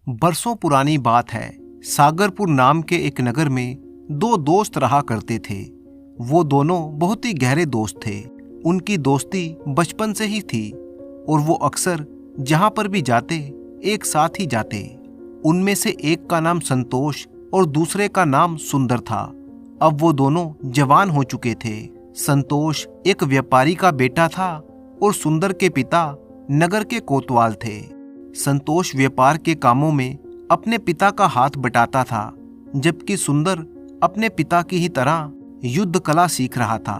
बरसों पुरानी बात है। सागरपुर नाम के एक नगर में दो दोस्त रहा करते थे। वो दोनों बहुत ही गहरे दोस्त थे। उनकी दोस्ती बचपन से ही थी और वो अक्सर जहां पर भी जाते एक साथ ही जाते। उनमें से एक का नाम संतोष और दूसरे का नाम सुंदर था। अब वो दोनों जवान हो चुके थे। संतोष एक व्यापारी का बेटा था और सुंदर के पिता नगर के कोतवाल थे। संतोष व्यापार के कामों में अपने पिता का हाथ बटाता था, जबकि सुंदर अपने पिता की ही तरह युद्ध कला सीख रहा था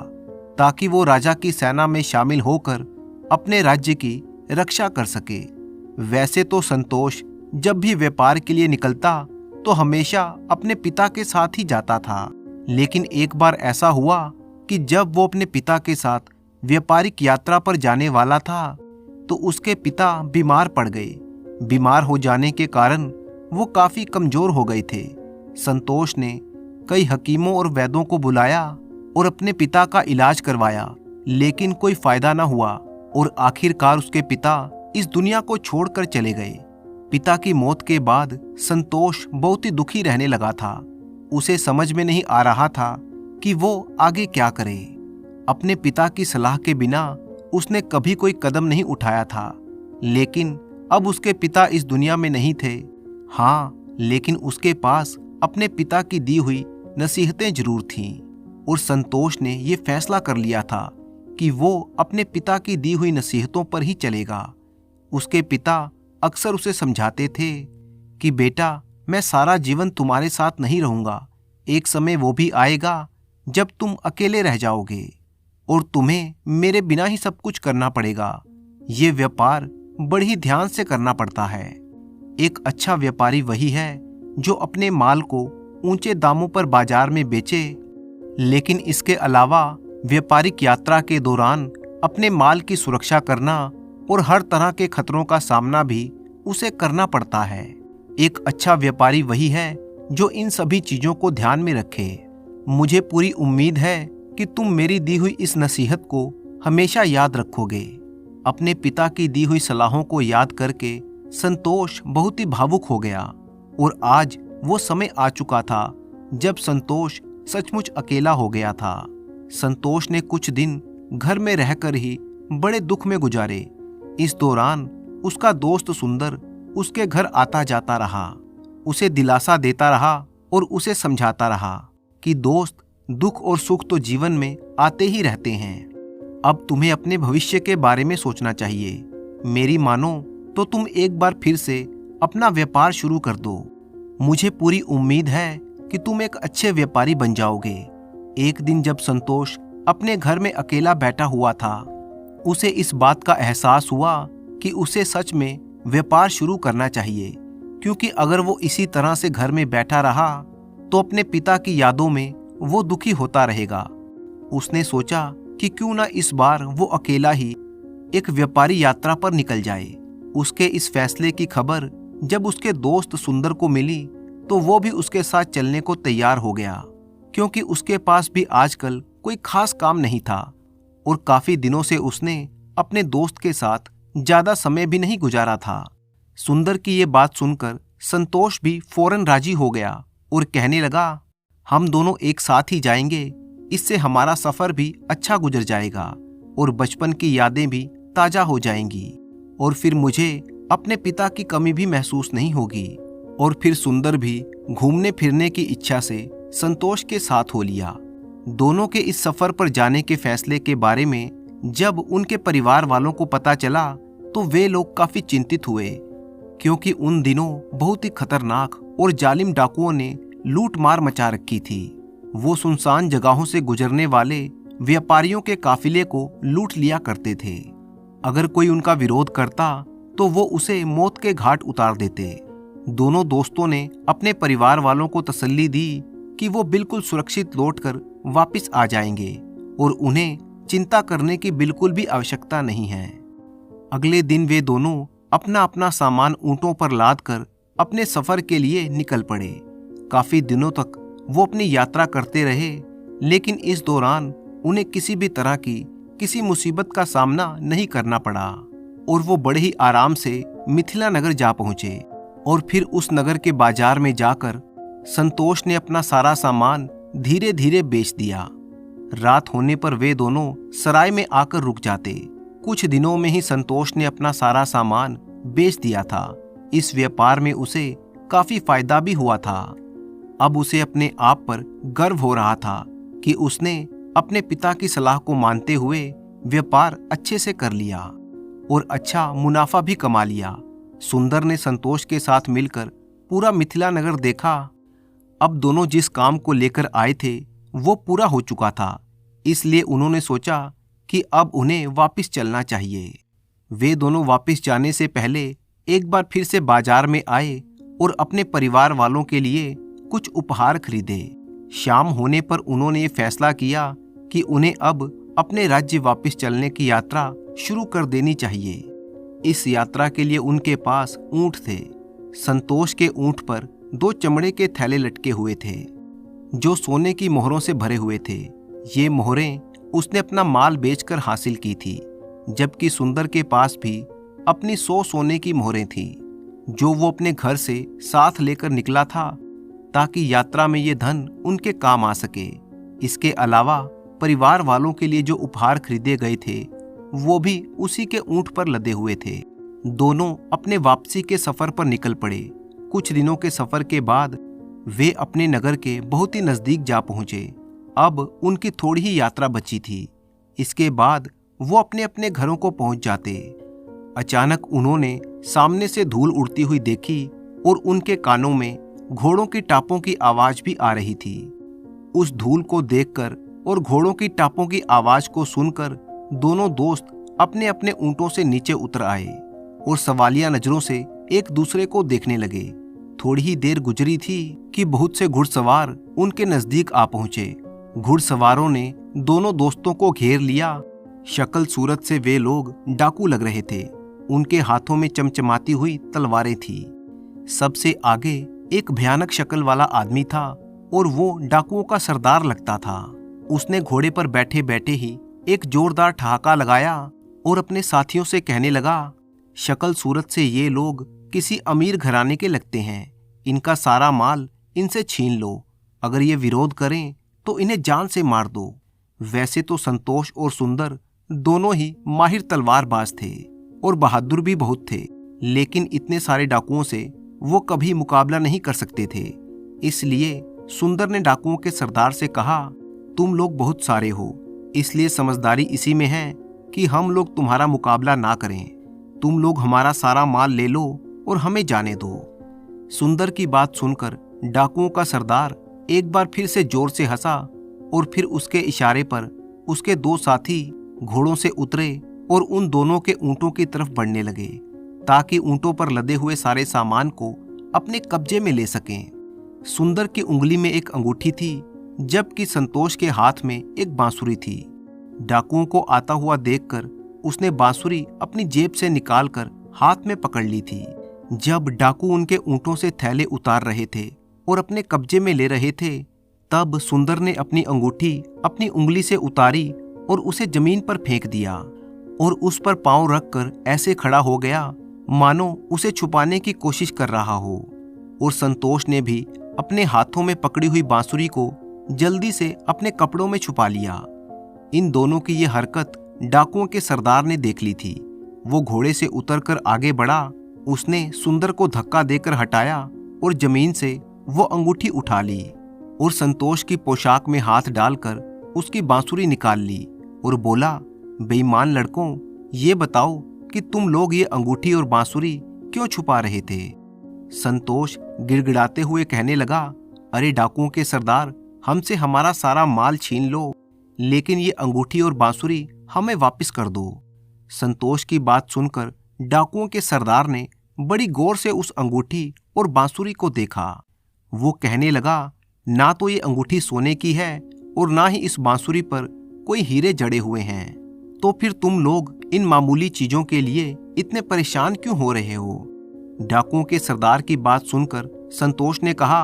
ताकि वो राजा की सेना में शामिल होकर अपने राज्य की रक्षा कर सके। वैसे तो संतोष जब भी व्यापार के लिए निकलता तो हमेशा अपने पिता के साथ ही जाता था, लेकिन एक बार ऐसा हुआ कि जब वो अपने पिता के साथ व्यापारिक यात्रा पर जाने वाला था तो उसके पिता बीमार पड़ गए। बीमार हो जाने के कारण वो काफी कमजोर हो गए थे। संतोष ने कई हकीमों और वैद्यों को बुलाया और अपने पिता का इलाज करवाया, लेकिन कोई फायदा न हुआ और आखिरकार उसके पिता इस दुनिया को छोड़कर चले गए। पिता की मौत के बाद संतोष बहुत ही दुखी रहने लगा था। उसे समझ में नहीं आ रहा था कि वो आगे क्या करे। अपने पिता की सलाह के बिना उसने कभी कोई कदम नहीं उठाया था, लेकिन अब उसके पिता इस दुनिया में नहीं थे। हाँ, लेकिन उसके पास अपने पिता की दी हुई नसीहतें जरूर थीं और संतोष ने ये फैसला कर लिया था कि वो अपने पिता की दी हुई नसीहतों पर ही चलेगा। उसके पिता अक्सर उसे समझाते थे कि बेटा, मैं सारा जीवन तुम्हारे साथ नहीं रहूंगा। एक समय वो भी आएगा जब तुम अकेले रह जाओगे और तुम्हें मेरे बिना ही सब कुछ करना पड़ेगा। ये व्यापार बड़ी ही ध्यान से करना पड़ता है। एक अच्छा व्यापारी वही है जो अपने माल को ऊंचे दामों पर बाजार में बेचे, लेकिन इसके अलावा व्यापारिक यात्रा के दौरान अपने माल की सुरक्षा करना और हर तरह के खतरों का सामना भी उसे करना पड़ता है। एक अच्छा व्यापारी वही है जो इन सभी चीजों को ध्यान में रखे। मुझे पूरी उम्मीद है कि तुम मेरी दी हुई इस नसीहत को हमेशा याद रखोगे। अपने पिता की दी हुई सलाहों को याद करके संतोष बहुत ही भावुक हो गया और आज वो समय आ चुका था जब संतोष सचमुच अकेला हो गया था। संतोष ने कुछ दिन घर में रहकर ही बड़े दुख में गुजारे। इस दौरान उसका दोस्त सुंदर उसके घर आता जाता रहा, उसे दिलासा देता रहा और उसे समझाता रहा कि दोस्त, दुख और सुख तो जीवन में आते ही रहते हैं। अब तुम्हें अपने भविष्य के बारे में सोचना चाहिए। मेरी मानो तो तुम एक बार फिर से अपना व्यापार शुरू कर दो। मुझे पूरी उम्मीद है कि तुम एक अच्छे व्यापारी बन जाओगे। एक दिन जब संतोष अपने घर में अकेला बैठा हुआ था, उसे इस बात का एहसास हुआ कि उसे सच में व्यापार शुरू करना चाहिए, क्योंकि अगर वो इसी तरह से घर में बैठा रहा तो अपने पिता की यादों में वो दुखी होता रहेगा। उसने सोचा कि क्यों ना इस बार वो अकेला ही एक व्यापारी यात्रा पर निकल जाए। उसके इस फैसले की खबर जब उसके दोस्त सुंदर को मिली तो वो भी उसके साथ चलने को तैयार हो गया, क्योंकि उसके पास भी आजकल कोई खास काम नहीं था और काफी दिनों से उसने अपने दोस्त के साथ ज्यादा समय भी नहीं गुजारा था। सुंदर की ये बात सुनकर संतोष भी फौरन राजी हो गया और कहने लगा, हम दोनों एक साथ ही जाएंगे। इससे हमारा सफर भी अच्छा गुजर जाएगा और बचपन की यादें भी ताजा हो जाएंगी और फिर मुझे अपने पिता की कमी भी महसूस नहीं होगी। और फिर सुंदर भी घूमने फिरने की इच्छा से संतोष के साथ हो लिया। दोनों के इस सफर पर जाने के फैसले के बारे में जब उनके परिवार वालों को पता चला तो वे लोग काफी चिंतित हुए, क्योंकि उन दिनों बहुत ही खतरनाक और जालिम डाकुओं ने लूट मार मचा रखी थी। वो सुनसान जगहों से गुजरने वाले व्यापारियों के काफिले को लूट लिया करते थे। अगर कोई उनका विरोध करता तो वो उसे मौत के घाट उतार देते। दोनों दोस्तों ने अपने परिवार वालों को तसल्ली दी कि वो बिल्कुल सुरक्षित लौटकर वापस आ जाएंगे और उन्हें चिंता करने की बिल्कुल भी आवश्यकता नहीं है। अगले दिन वे दोनों अपना अपना सामान ऊंटों पर लादकर अपने सफर के लिए निकल पड़े। काफी दिनों तक वो अपनी यात्रा करते रहे, लेकिन इस दौरान उन्हें किसी भी तरह की किसी मुसीबत का सामना नहीं करना पड़ा और वो बड़े ही आराम से मिथिला नगर जा पहुंचे। और फिर उस नगर के बाजार में जाकर संतोष ने अपना सारा सामान धीरे धीरे बेच दिया। रात होने पर वे दोनों सराय में आकर रुक जाते। कुछ दिनों में ही संतोष ने अपना सारा सामान बेच दिया था। इस व्यापार में उसे काफी फायदा भी हुआ था। अब उसे अपने आप पर गर्व हो रहा था कि उसने अपने पिता की सलाह को मानते हुए व्यापार अच्छे से कर लिया और अच्छा मुनाफा भी कमा लिया। सुंदर ने संतोष के साथ मिलकर पूरा मिथिला नगर देखा। अब दोनों जिस काम को लेकर आए थे वो पूरा हो चुका था, इसलिए उन्होंने सोचा कि अब उन्हें वापस चलना चाहिए। वे दोनों वापस जाने से पहले एक बार फिर से बाजार में आए और अपने परिवार वालों के लिए कुछ उपहार खरीदे। शाम होने पर उन्होंने ये फैसला किया कि उन्हें अब अपने राज्य वापस चलने की यात्रा शुरू कर देनी चाहिए। इस यात्रा के लिए उनके पास ऊंट थे। संतोष के ऊंट पर 2 चमड़े के थैले लटके हुए थे जो सोने की मोहरों से भरे हुए थे। ये मोहरें उसने अपना माल बेचकर हासिल की थी, जबकि सुंदर के पास भी अपनी 100 सोने की मोहरें थीं जो वो अपने घर से साथ लेकर निकला था ताकि यात्रा में ये धन उनके काम आ सके। इसके अलावा परिवार वालों के लिए जो उपहार खरीदे गए थे वो भी उसी के ऊंट पर लदे हुए थे। दोनों अपने वापसी के सफर पर निकल पड़े। कुछ दिनों के सफर के बाद वे अपने नगर के बहुत ही नजदीक जा पहुंचे। अब उनकी थोड़ी ही यात्रा बची थी। इसके बाद वो अपने अपने घरों को पहुंच जाते। अचानक उन्होंने सामने से धूल उड़ती हुई देखी और उनके कानों में घोड़ों की टापों की आवाज भी आ रही थी। उस धूल को देखकर और घोड़ों की टापों की आवाज को सुनकर दोनों दोस्त अपने अपने ऊंटों से नीचे उतर आए और सवालिया नजरों से एक दूसरे को देखने लगे। थोड़ी ही देर गुजरी थी कि बहुत से घुड़सवार उनके नजदीक आ पहुंचे। घुड़सवारों ने दोनों दोस्तों को घेर लिया। शक्ल सूरत से वे लोग डाकू लग रहे थे। उनके हाथों में चमचमाती हुई तलवारें थी। सबसे आगे एक भयानक शक्ल वाला आदमी था और वो डाकुओं का सरदार लगता था। उसने घोड़े पर बैठे बैठे ही एक जोरदार ठहाका लगाया और अपने साथियों से कहने लगा, शक्ल सूरत से ये लोग किसी अमीर घराने के लगते हैं। इनका सारा माल इनसे छीन लो। अगर ये विरोध करें तो इन्हें जान से मार दो। वैसे तो संतोष और सुंदर दोनों ही माहिर तलवारबाज थे और बहादुर भी बहुत थे, लेकिन इतने सारे डाकुओं से वो कभी मुकाबला नहीं कर सकते थे। इसलिए सुंदर ने डाकुओं के सरदार से कहा, तुम लोग बहुत सारे हो, इसलिए समझदारी इसी में है कि हम लोग तुम्हारा मुकाबला ना करें। तुम लोग हमारा सारा माल ले लो और हमें जाने दो। सुंदर की बात सुनकर डाकुओं का सरदार एक बार फिर से जोर से हंसा और फिर उसके इशारे पर उसके 2 साथी घोड़ों से उतरे और उन दोनों के ऊंटों की तरफ बढ़ने लगे ताकि ऊंटों पर लदे हुए सारे सामान को अपने कब्जे में ले सकें। सुंदर की उंगली में एक अंगूठी थी, जबकि संतोष के हाथ में एक बांसुरी थी। डाकुओं को आता हुआ देखकर उसने बांसुरी अपनी जेब से निकालकर हाथ में पकड़ ली थी। जब डाकू उनके ऊंटों से थैले उतार रहे थे और अपने कब्जे में ले रहे थे, तब सुंदर ने अपनी अंगूठी अपनी उंगली से उतारी और उसे जमीन पर फेंक दिया और उस पर पांव रखकर ऐसे खड़ा हो गया मानो उसे छुपाने की कोशिश कर रहा हो। और संतोष ने भी अपने हाथों में पकड़ी हुई बांसुरी को जल्दी से अपने कपड़ों में छुपा लिया। इन दोनों की ये हरकत डाकुओं के सरदार ने देख ली थी। वो घोड़े से उतरकर आगे बढ़ा। उसने सुंदर को धक्का देकर हटाया और जमीन से वो अंगूठी उठा ली और संतोष की पोशाक में हाथ डालकर उसकी बांसुरी निकाल ली और बोला, बेईमान लड़कों, ये बताओ कि तुम लोग ये अंगूठी और बांसुरी क्यों छुपा रहे थे? संतोष गिड़गिड़ाते हुए कहने लगा, अरे डाकुओं के सरदार, हमसे हमारा सारा माल छीन लो, लेकिन ये अंगूठी और बांसुरी हमें वापस कर दो। संतोष की बात सुनकर डाकुओं के सरदार ने बड़ी गौर से उस अंगूठी और बांसुरी को देखा। वो कहने लगा, ना तो ये अंगूठी सोने की है और ना ही इस बांसुरी पर कोई हीरे जड़े हुए हैं, तो फिर तुम लोग इन मामूली चीजों के लिए इतने परेशान क्यों हो रहे हो? डाकुओं के सरदार की बात सुनकर संतोष ने कहा,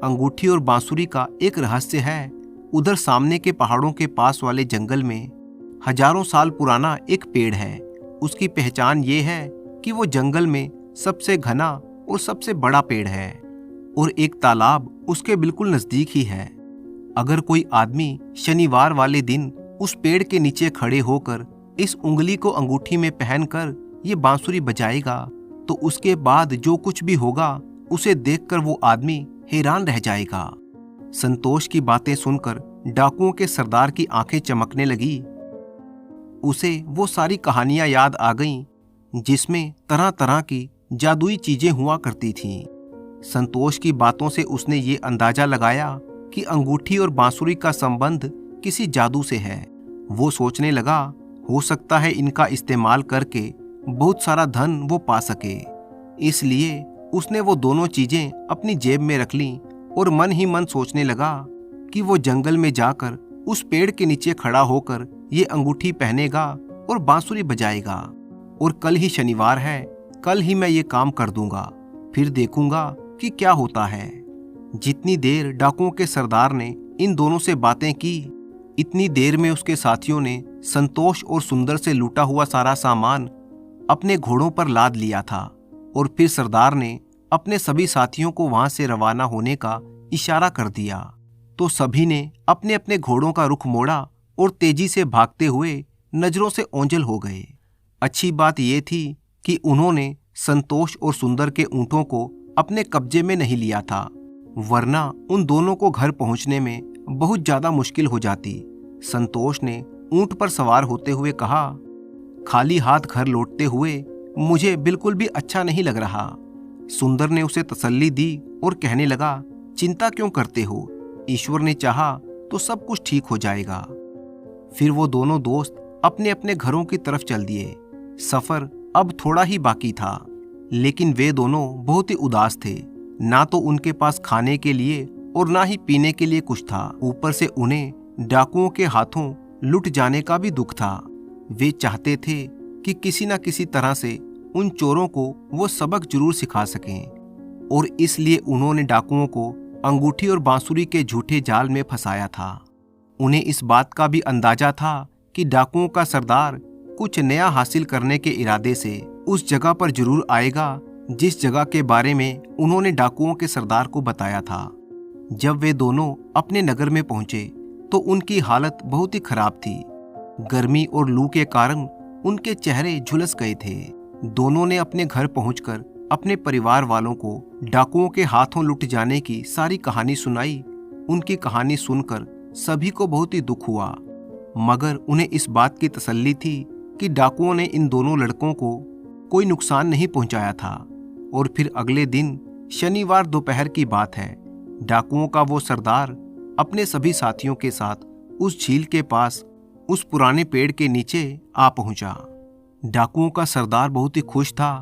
अंगूठी और बांसुरी का एक रहस्य है। उधर सामने के पहाड़ों के पास वाले जंगल में हजारों साल पुराना एक पेड़ है। उसकी पहचान ये है कि वो जंगल में सबसे घना और सबसे बड़ा पेड़ है और एक तालाब उसके बिल्कुल नजदीक ही है। अगर कोई आदमी शनिवार वाले दिन उस पेड़ के नीचे खड़े होकर इस उंगली को अंगूठी में पहनकर ये बांसुरी बजाएगा तो उसके बाद जो कुछ भी होगा उसे देखकर वो आदमी हैरान रह जाएगा। संतोष की बातें सुनकर डाकुओं के सरदार की आंखें चमकने लगी। उसे वो सारी कहानियां याद आ गईं जिसमें तरह तरह की जादुई चीजें हुआ करती थीं। संतोष की बातों से उसने ये अंदाजा लगाया कि अंगूठी और बांसुरी का संबंध किसी जादू से है। वो सोचने लगा हो सकता है इनका इस्तेमाल करके बहुत सारा धन वो पा सके। इसलिए उसने वो दोनों चीजें अपनी जेब में रख लीं और मन ही मन सोचने लगा कि वो जंगल में जाकर उस पेड़ के नीचे खड़ा होकर ये अंगूठी पहनेगा और बांसुरी बजाएगा और कल ही शनिवार है, कल ही मैं ये काम कर दूंगा, फिर देखूंगा कि क्या होता है। जितनी देर डाकुओं के सरदार ने इन दोनों से बातें की, इतनी देर में उसके साथियों ने संतोष और सुंदर से लूटा हुआ सारा सामान अपने घोड़ों पर लाद लिया था और फिर सरदार ने अपने सभी साथियों को वहां से रवाना होने का इशारा कर दिया तो सभी ने अपने अपने घोड़ों का रुख मोड़ा और तेजी से भागते हुए नजरों से ओंझल हो गए। अच्छी बात यह थी कि उन्होंने संतोष और सुंदर के ऊंटों को अपने कब्जे में नहीं लिया था, वरना उन दोनों को घर पहुंचने में बहुत ज्यादा मुश्किल हो जाती। संतोष ने ऊंट पर सवार होते हुए कहा, खाली हाथ घर लौटते हुए मुझे बिल्कुल भी अच्छा नहीं लग रहा। सुंदर ने उसे तसल्ली दी और कहने लगा, चिंता क्यों करते हो, ईश्वर ने चाहा तो सब कुछ ठीक हो जाएगा। फिर वो दोनों दोस्त अपने अपने घरों की तरफ चल दिए। सफर अब थोड़ा ही बाकी था, लेकिन वे दोनों बहुत ही उदास थे। ना तो उनके पास खाने के लिए और ना ही पीने के लिए कुछ था। ऊपर से उन्हें डाकुओं के हाथों लुट जाने का भी दुख था। वे चाहते थे कि किसी न किसी तरह से उन चोरों को वो सबक जरूर सिखा सकें और इसलिए उन्होंने डाकुओं को अंगूठी और बांसुरी के झूठे जाल में फंसाया था। उन्हें इस बात का भी अंदाजा था कि डाकुओं का सरदार कुछ नया हासिल करने के इरादे से उस जगह पर जरूर आएगा जिस जगह के बारे में उन्होंने डाकुओं के सरदार को बताया था। जब वे दोनों अपने नगर में पहुंचे तो उनकी हालत बहुत ही खराब थी। गर्मी और लू के कारण उनके चेहरे झुलस गए थे। दोनों ने अपने घर पहुंचकर अपने परिवार वालों को डाकुओं के हाथों लुट जाने की सारी कहानी सुनाई। उनकी कहानी सुनकर सभी को बहुत ही दुख हुआ, मगर उन्हें इस बात की तसल्ली थी कि डाकुओं ने इन दोनों लड़कों को कोई नुकसान नहीं पहुंचाया था। और फिर अगले दिन शनिवार दोपहर की बात है, डाकुओं का वो सरदार अपने सभी साथियों के साथ उस झील के पास उस पुराने पेड़ के नीचे आ पहुंचा। डाकुओं का सरदार बहुत ही खुश था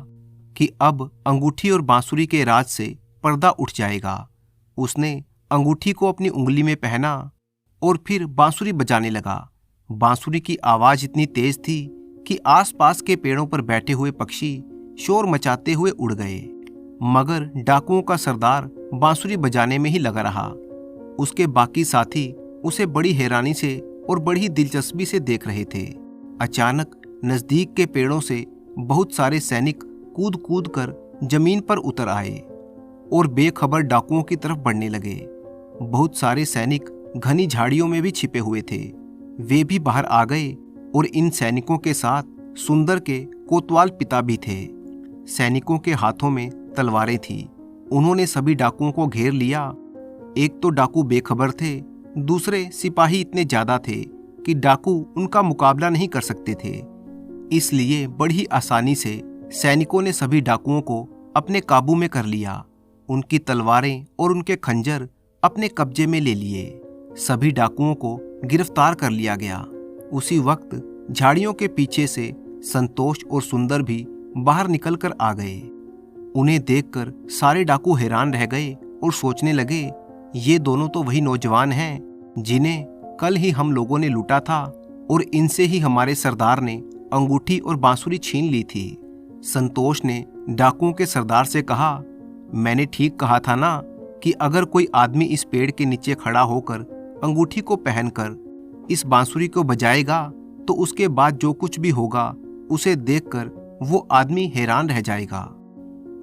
कि अब अंगूठी और बांसुरी के राज से पर्दा उठ जाएगा। उसने अंगूठी को अपनी उंगली में पहना और फिर बांसुरी बजाने लगा। बांसुरी की आवाज इतनी तेज थी कि आसपास के पेड़ों पर बैठे हुए पक्षी शोर मचाते हुए उड़ गए, मगर डाकुओं का सरदार बांसुरी बजाने में ही लगा रहा। उसके बाकी साथी उसे बड़ी हैरानी से और बड़ी दिलचस्पी से देख रहे थे। अचानक नजदीक के पेड़ों से बहुत सारे सैनिक कूद कूद कर जमीन पर उतर आए और बेखबर डाकुओं की तरफ बढ़ने लगे। बहुत सारे सैनिक घनी झाड़ियों में भी छिपे हुए थे। वे भी बाहर आ गए और इन सैनिकों के साथ सुंदर के कोतवाल पिता भी थे। सैनिकों के हाथों में तलवारें थी। उन्होंने सभी डाकुओं को घेर लिया। एक तो डाकू बेखबर थे, दूसरे सिपाही इतने ज्यादा थे कि डाकू उनका मुकाबला नहीं कर सकते थे। इसलिए बड़ी आसानी से सैनिकों ने सभी डाकुओं को अपने काबू में कर लिया। उनकी तलवारें और उनके खंजर अपने कब्जे में ले लिए। सभी डाकुओं को गिरफ्तार कर लिया गया। उसी वक्त झाड़ियों के पीछे से संतोष और सुंदर भी बाहर निकलकर आ गए। उन्हें देखकर सारे डाकू हैरान रह गए और सोचने लगे, ये दोनों तो वही नौजवान हैं जिन्हें कल ही हम लोगों ने लूटा था और इनसे ही हमारे सरदार ने अंगूठी और बांसुरी छीन ली थी। संतोष ने डाकुओं के सरदार से कहा, मैंने ठीक कहा था ना कि अगर कोई आदमी इस पेड़ के नीचे खड़ा होकर अंगूठी को पहनकर इस बांसुरी को बजाएगा तो उसके बाद जो कुछ भी होगा उसे देखकर वो आदमी हैरान रह जाएगा।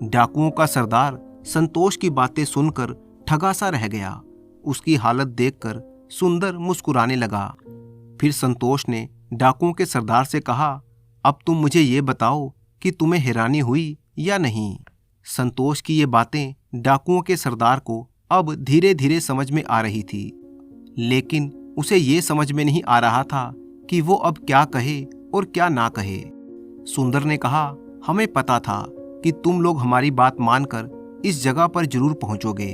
डाकुओं का सरदार संतोष की बातें सुनकर ठगा सा रह गया। उसकी हालत देखकर सुंदर मुस्कुराने लगा। फिर संतोष ने डाकुओं के सरदार से कहा, अब तुम मुझे ये बताओ कि तुम्हें हैरानी हुई या नहीं। संतोष की ये बातें डाकुओं के सरदार को अब धीरे धीरे समझ में आ रही थी, लेकिन उसे ये समझ में नहीं आ रहा था कि वो अब क्या कहे और क्या ना कहे। सुंदर ने कहा, हमें पता था कि तुम लोग हमारी बात मानकर इस जगह पर जरूर पहुंचोगे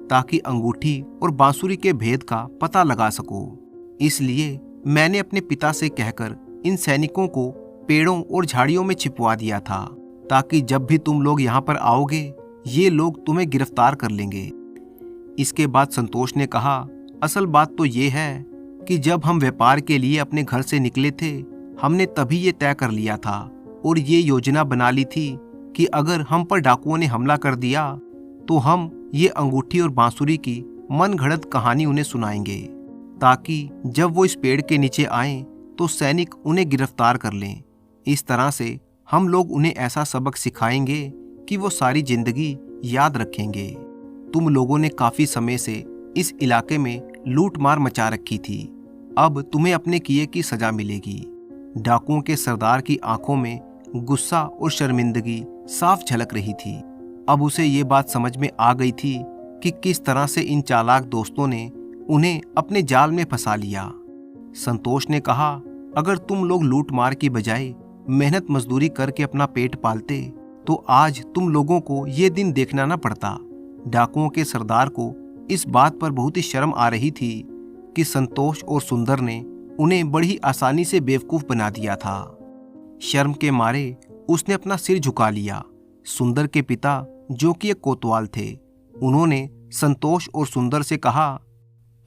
ताकि अंगूठी और बांसुरी के भेद का पता लगा सको। इसलिए मैंने अपने पिता से कहकर इन सैनिकों को पेड़ों और झाड़ियों में छिपवा दिया था ताकि जब भी तुम लोग यहाँ पर आओगे ये लोग तुम्हें गिरफ्तार कर लेंगे। इसके बाद संतोष ने कहा, असल बात तो ये है कि जब हम व्यापार के लिए अपने घर से निकले थे हमने तभी ये तय कर लिया था और ये योजना बना ली थी कि अगर हम पर डाकुओं ने हमला कर दिया तो हम ये अंगूठी और बांसुरी की मनगढ़ंत कहानी उन्हें सुनाएंगे ताकि जब वो इस पेड़ के नीचे आएं तो सैनिक उन्हें गिरफ्तार कर लें। इस तरह से हम लोग उन्हें ऐसा सबक सिखाएंगे कि वो सारी जिंदगी याद रखेंगे। तुम लोगों ने काफी समय से इस इलाके में लूट मार मचा रखी थी, अब तुम्हें अपने किए की सजा मिलेगी। डाकुओं के सरदार की आंखों में गुस्सा और शर्मिंदगी साफ झलक रही थी। अब उसे ये बात समझ में आ गई थी कि किस तरह से इन चालाक दोस्तों ने उन्हें अपने जाल में फंसा लिया। संतोष ने कहा, अगर तुम लोग लूट मार की बजाय मेहनत मजदूरी करके अपना पेट पालते तो आज तुम लोगों को ये दिन देखना न पड़ता। डाकुओं के सरदार को इस बात पर बहुत ही शर्म आ रही थी कि संतोष और सुंदर ने उन्हें बड़ी आसानी से बेवकूफ बना दिया था। शर्म के मारे उसने अपना सिर झुका लिया। सुंदर के पिता, जो कि एक कोतवाल थे, उन्होंने संतोष और सुंदर से कहा,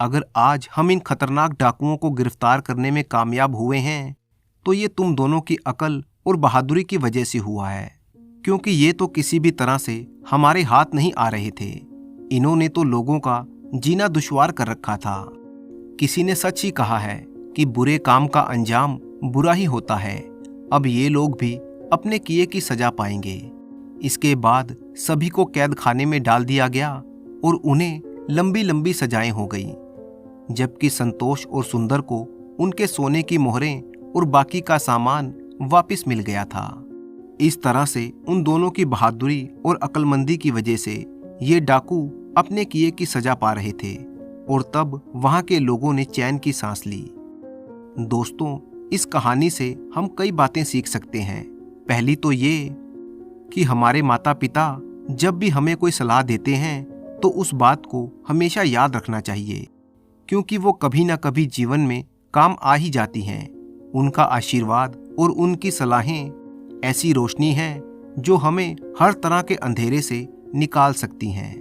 अगर आज हम इन खतरनाक डाकुओं को गिरफ्तार करने में कामयाब हुए हैं तो ये तुम दोनों की अकल और बहादुरी की वजह से हुआ है, क्योंकि ये तो किसी भी तरह से हमारे हाथ नहीं आ रहे थे। इन्होंने तो लोगों का जीना दुश्वार कर रखा था। किसी ने सच ही कहा है कि बुरे काम का अंजाम बुरा ही होता है। अब ये लोग भी अपने किए की सजा पाएंगे। इसके बाद सभी को कैद खाने में डाल दिया गया और उन्हें लंबी लंबी सजाएं हो गई, जबकि संतोष और सुंदर को उनके सोने की मोहरें और बाकी का सामान वापस मिल गया था। इस तरह से उन दोनों की बहादुरी और अक्लमंदी की वजह से ये डाकू अपने किए की सजा पा रहे थे और तब वहां के लोगों ने चैन की सांस ली। दोस्तों, इस कहानी से हम कई बातें सीख सकते हैं। पहली तो ये कि हमारे माता पिता जब भी हमें कोई सलाह देते हैं तो उस बात को हमेशा याद रखना चाहिए, क्योंकि वो कभी ना कभी जीवन में काम आ ही जाती हैं। उनका आशीर्वाद और उनकी सलाहें ऐसी रोशनी है जो हमें हर तरह के अंधेरे से निकाल सकती हैं।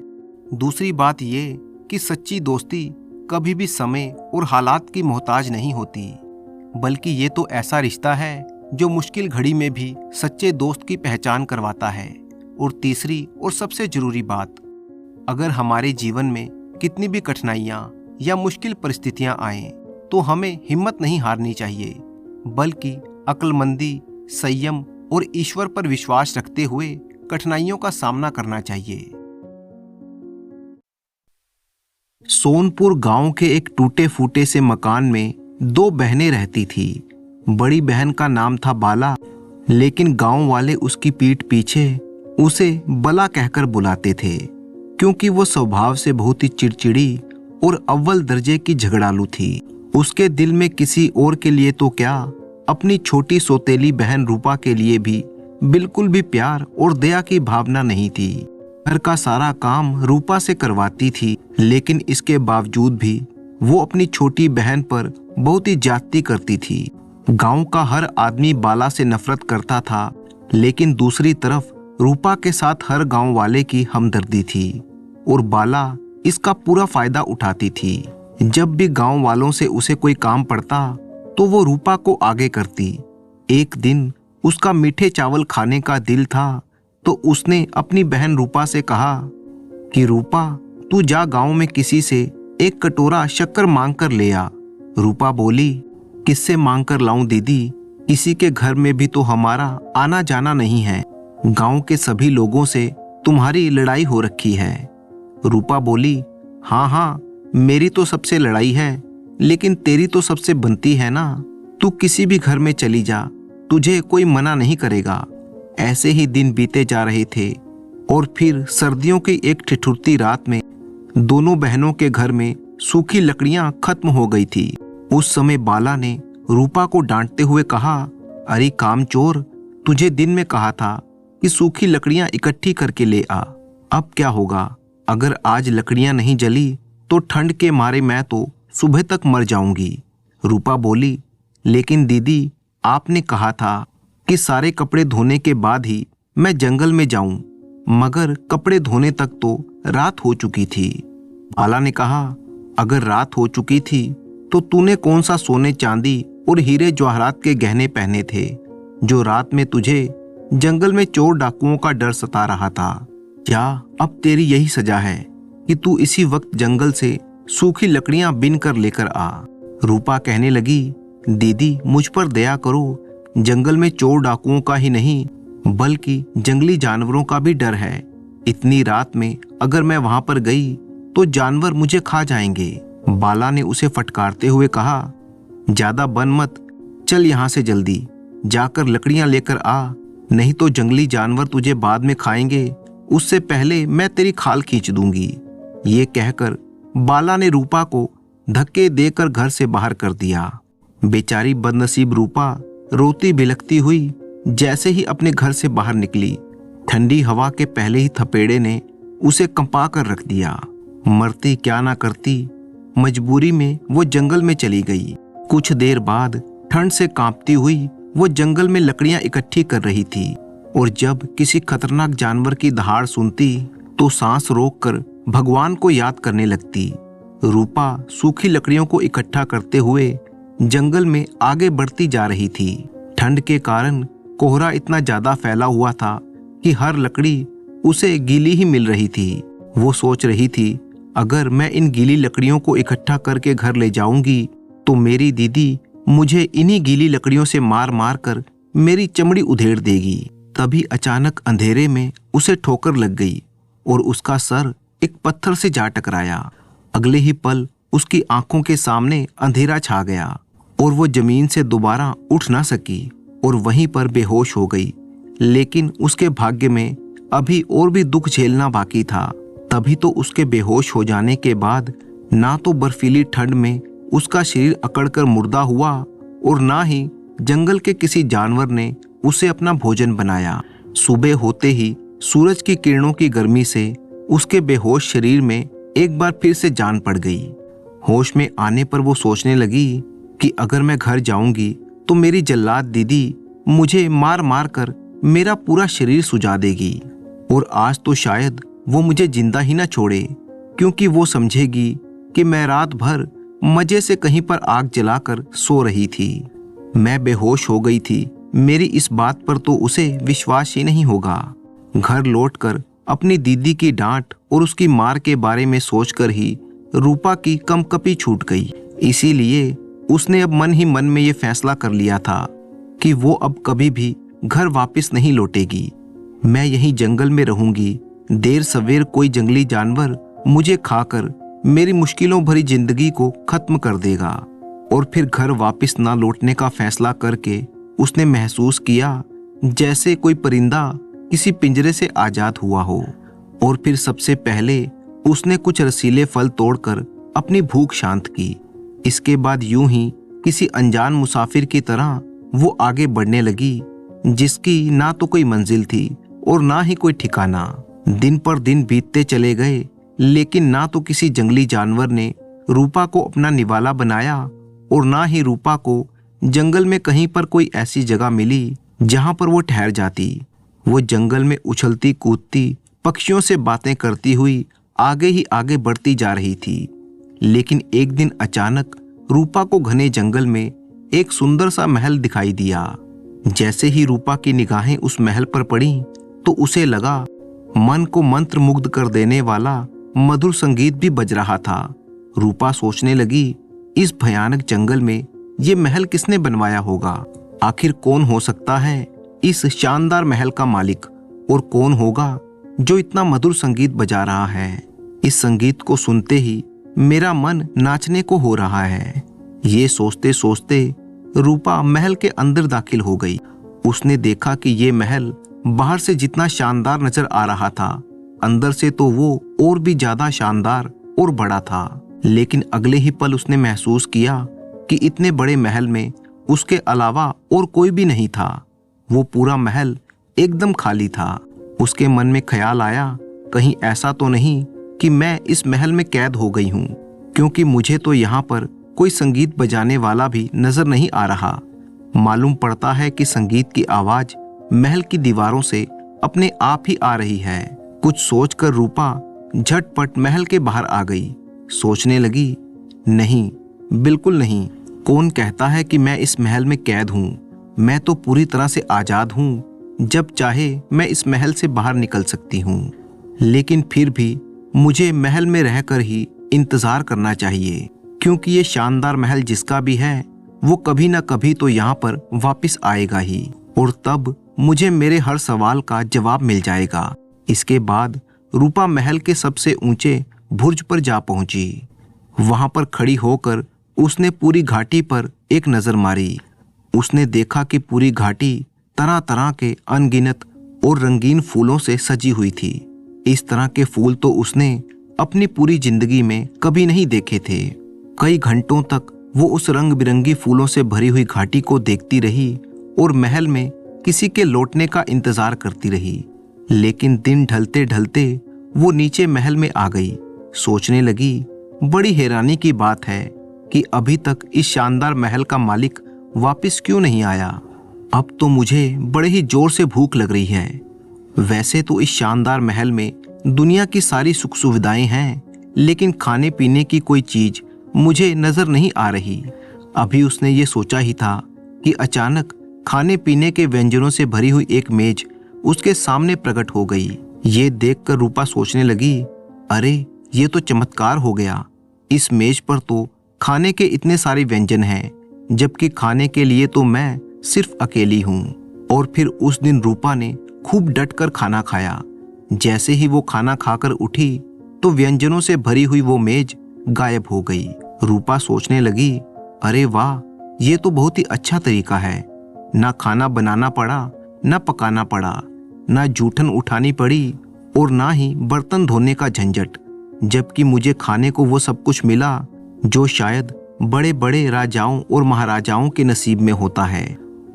दूसरी बात ये कि सच्ची दोस्ती कभी भी समय और हालात की मोहताज नहीं होती, बल्कि ये तो ऐसा रिश्ता है जो मुश्किल घड़ी में भी सच्चे दोस्त की पहचान करवाता है। और तीसरी और सबसे जरूरी बात, अगर हमारे जीवन में कितनी भी कठिनाइयाँ या मुश्किल परिस्थितियाँ आएं, तो हमें हिम्मत नहीं हारनी चाहिए, बल्कि अक्लमंदी, संयम और ईश्वर पर विश्वास रखते हुए कठिनाइयों का सामना करना चाहिए। सोनपुर गांव के एक टूटे फूटे से मकान में दो बहनें रहती थी। बड़ी बहन का नाम था बाला, लेकिन गांव वाले उसकी पीठ पीछे उसे बला कहकर बुलाते थे, क्योंकि वो स्वभाव से बहुत ही चिड़चिड़ी और अव्वल दर्जे की झगड़ालू थी। उसके दिल में किसी और के लिए तो क्या, अपनी छोटी सौतेली बहन रूपा के लिए भी बिल्कुल भी प्यार और दया की भावना नहीं थी। घर का सारा काम रूपा से करवाती थी, लेकिन इसके बावजूद भी वो अपनी छोटी बहन पर बहुत ही ज्यादती करती थी। गांव का हर आदमी बाला से नफरत करता था, लेकिन दूसरी तरफ रूपा के साथ हर गांव वाले की हमदर्दी थी और बाला इसका पूरा फायदा उठाती थी। जब भी गांव वालों से उसे कोई काम पड़ता तो वो रूपा को आगे करती। एक दिन उसका मीठे चावल खाने का दिल था तो उसने अपनी बहन रूपा से कहा कि रूपा, तू जा गांव में किसी से एक कटोरा शक्कर मांग कर ले आ। रूपा बोली, किससे मांग कर लाऊं दीदी, किसी के घर में भी तो हमारा आना जाना नहीं है। गांव के सभी लोगों से तुम्हारी लड़ाई हो रखी है। रूपा बोली, हाँ हाँ, मेरी तो सबसे लड़ाई है, लेकिन तेरी तो सबसे बनती है ना। तू किसी भी घर में चली जा, तुझे कोई मना नहीं करेगा। ऐसे ही दिन बीते जा रहे थे और फिर सर्दियों की एक ठिठुरती रात में दोनों बहनों के घर में सूखी लकड़ियां खत्म हो गई थी। उस समय बाला ने रूपा को डांटते हुए कहा, अरे कामचोर, तुझे दिन में कहा था कि सूखी लकड़ियां इकट्ठी करके ले आ। अब क्या होगा? अगर आज लकड़ियां नहीं जली तो ठंड के मारे मैं तो सुबह तक मर जाऊंगी। रूपा बोली, लेकिन दीदी, आपने कहा था कि सारे कपड़े धोने के बाद ही मैं जंगल में जाऊं, मगर कपड़े धोने तक तो रात हो चुकी थी। बाला ने कहा, अगर रात हो चुकी थी तो तूने कौन सा सोने चांदी और हीरे जवाहरात के गहने पहने थे, जो रात में तुझे जंगल में चोर डाकुओं का डर सता रहा था? क्या अब तेरी यही सजा है कि तू इसी वक्त जंगल से सूखी लकड़ियां बिन कर लेकर आ? रूपा कहने लगी, दीदी, मुझ पर दया करो। जंगल में चोर डाकुओं का ही नहीं बल्कि जंगली जानवरों का भी डर है। इतनी रात में अगर मैं वहां पर गई तो जानवर मुझे खा जाएंगे। बाला ने उसे फटकारते हुए कहा, ज्यादा बन मत, चल यहाँ से जल्दी जाकर लकड़ियां लेकर आ, नहीं तो जंगली जानवर तुझे बाद में खाएंगे, उससे पहले मैं तेरी खाल खींच दूंगी। ये कहकर बाला ने रूपा को धक्के देकर घर से बाहर कर दिया। बेचारी बदनसीब रूपा रोती बिलखती हुई जैसे ही अपने घर से बाहर निकली, ठंडी हवा के पहले ही थपेड़े ने उसे कंपा कर रख दिया। मरती क्या ना करती, मजबूरी में वो जंगल में चली गई। कुछ देर बाद ठंड से कांपती हुई वो जंगल में लकड़ियां इकट्ठी कर रही थी और जब किसी खतरनाक जानवर की दहाड़ सुनती तो सांस रोककर भगवान को याद करने लगती। रूपा सूखी लकड़ियों को इकट्ठा करते हुए जंगल में आगे बढ़ती जा रही थी। ठंड के कारण कोहरा इतना ज्यादा फैला हुआ था कि हर लकड़ी उसे गीली ही मिल रही थी। वो सोच रही थी, अगर मैं इन गीली लकड़ियों को इकट्ठा करके घर ले जाऊंगी तो मेरी दीदी मुझे इन्हीं गीली लकड़ियों से मार मार कर मेरी चमड़ी उधेड़ देगी। तभी अचानक अंधेरे में उसे ठोकर लग गई और उसका सर एक पत्थर से जा टकराया। अगले ही पल उसकी आंखों के सामने अंधेरा छा गया और वो जमीन से दोबारा उठ ना सकी और वहीं पर बेहोश हो गई। लेकिन उसके भाग्य में अभी और भी दुख झेलना बाकी था। तभी तो उसके बेहोश हो जाने के बाद ना तो बर्फीली ठंड में उसका शरीर अकड़कर मुर्दा हुआ और ना ही जंगल के किसी जानवर ने उसे अपना भोजन बनाया। सुबह होते ही सूरज की किरणों की गर्मी से उसके बेहोश शरीर में एक बार फिर से जान पड़ गई। होश में आने पर वो सोचने लगी कि अगर मैं घर जाऊंगी तो मेरी जल्लाद दीदी मुझे मार मार कर मेरा पूरा शरीर सुजा देगी और आज तो शायद वो मुझे जिंदा ही ना छोड़े, क्योंकि वो समझेगी कि मैं रात भर मजे से कहीं पर आग जलाकर सो रही थी। मैं बेहोश हो गई थी, मेरी इस बात पर तो उसे विश्वास ही नहीं होगा। घर लौटकर अपनी दीदी की डांट और उसकी मार के बारे में सोचकर ही रूपा की कंपकपी छूट गई। इसीलिए उसने अब मन ही मन में ये फैसला कर लिया था कि वो अब कभी भी घर वापस नहीं लौटेगी। मैं यहीं जंगल में रहूंगी, देर सवेर कोई जंगली जानवर मुझे खाकर मेरी मुश्किलों भरी जिंदगी को खत्म कर देगा। और फिर घर वापस ना लौटने का फैसला करके उसने महसूस किया जैसे कोई परिंदा किसी पिंजरे से आजाद हुआ हो। और फिर सबसे पहले उसने कुछ रसीले फल तोड़कर अपनी भूख शांत की। इसके बाद यूं ही किसी अनजान मुसाफिर की तरह वो आगे बढ़ने लगी, जिसकी ना तो कोई मंजिल थी और ना ही कोई ठिकाना। दिन पर दिन बीतते चले गए, लेकिन ना तो किसी जंगली जानवर ने रूपा को अपना निवाला बनाया और ना ही रूपा को जंगल में कहीं पर कोई ऐसी जगह मिली जहां पर वो ठहर जाती। वो जंगल में उछलती कूदती पक्षियों से बातें करती हुई आगे ही आगे बढ़ती जा रही थी। लेकिन एक दिन अचानक रूपा को घने जंगल में एक सुंदर सा महल दिखाई दिया। जैसे ही रूपा की निगाहें उस महल पर पड़ी तो उसे लगा मन को मंत्र मुग्ध कर देने वाला मधुर संगीत भी बज रहा था। रूपा सोचने लगी, इस भयानक जंगल में ये महल किसने बनवाया होगा? आखिर कौन हो सकता है इस शानदार महल का मालिक? और कौन होगा जो इतना मधुर संगीत बजा रहा है। इस संगीत को सुनते ही मेरा मन नाचने को हो रहा है। ये सोचते सोचते रूपा महल के अंदर दाखिल हो गई। उसने देखा कि ये महल बाहर से जितना शानदार नजर आ रहा था, अंदर से तो वो और भी ज्यादा शानदार और बड़ा था। लेकिन अगले ही पल उसने महसूस किया कि इतने बड़े महल में उसके अलावा और कोई भी नहीं था। वो पूरा महल एकदम खाली था। उसके मन में ख्याल आया, कहीं ऐसा तो नहीं कि मैं इस महल में कैद हो गई हूँ, क्योंकि मुझे तो यहाँ पर कोई संगीत बजाने वाला भी नजर नहीं आ रहा। मालूम पड़ता है कि संगीत की आवाज महल की दीवारों से अपने आप ही आ रही है। कुछ सोचकर रूपा झटपट महल के बाहर आ गई। सोचने लगी, नहीं, बिल्कुल नहीं। कौन कहता है कि मैं इस महल में कैद हूँ? मैं तो पूरी तरह से आजाद हूँ। जब चाहे मैं इस महल से बाहर निकल सकती हूँ। लेकिन फिर भी मुझे महल में रहकर ही इंतजार करना चाहिए, क्योंकि ये शानदार महल जिसका भी है वो कभी ना कभी तो यहाँ पर वापस आएगा ही, और तब मुझे मेरे हर सवाल का जवाब मिल जाएगा। इसके बाद रूपा महल के सबसे ऊंचे बुर्ज पर जा पहुंची। वहां पर खड़ी होकर उसने पूरी घाटी पर एक नजर मारी। उसने देखा कि पूरी घाटी तरह तरह के अनगिनत और रंगीन फूलों से सजी हुई थी। इस तरह के फूल तो उसने अपनी पूरी जिंदगी में कभी नहीं देखे थे। कई घंटों तक वो उस रंग बिरंगी फूलों से भरी हुई घाटी को देखती रही और महल में किसी के लौटने का इंतजार करती रही। लेकिन दिन ढलते ढलते वो नीचे महल में आ गई। सोचने लगी, बड़ी हैरानी की बात है कि अभी तक इस शानदार महल का मालिक वापस क्यों नहीं आया। अब तो मुझे बड़े ही जोर से भूख लग रही है। वैसे तो इस शानदार महल में दुनिया की सारी सुख सुविधाएं हैं, लेकिन खाने पीने की कोई चीज मुझे नजर नहीं आ रही। अभी उसने ये सोचा ही था कि अचानक खाने पीने के व्यंजनों से भरी हुई एक मेज उसके सामने प्रकट हो गई। ये देखकर रूपा सोचने लगी, अरे ये तो चमत्कार हो गया। इस मेज पर तो खाने के इतने सारे व्यंजन हैं, जबकि खाने के लिए तो मैं सिर्फ अकेली हूँ। और फिर उस दिन रूपा ने खूब डटकर खाना खाया। जैसे ही वो खाना खाकर उठी तो व्यंजनों से भरी हुई वो मेज गायब हो गई। रूपा सोचने लगी, अरे वाह, ये तो बहुत ही अच्छा तरीका है। ना खाना बनाना पड़ा, ना पकाना पड़ा, ना जूठन उठानी पड़ी और ना ही बर्तन धोने का झंझट, जबकि मुझे खाने को वो सब कुछ मिला जो शायद बड़े बड़े राजाओं और महाराजाओं के नसीब में होता है।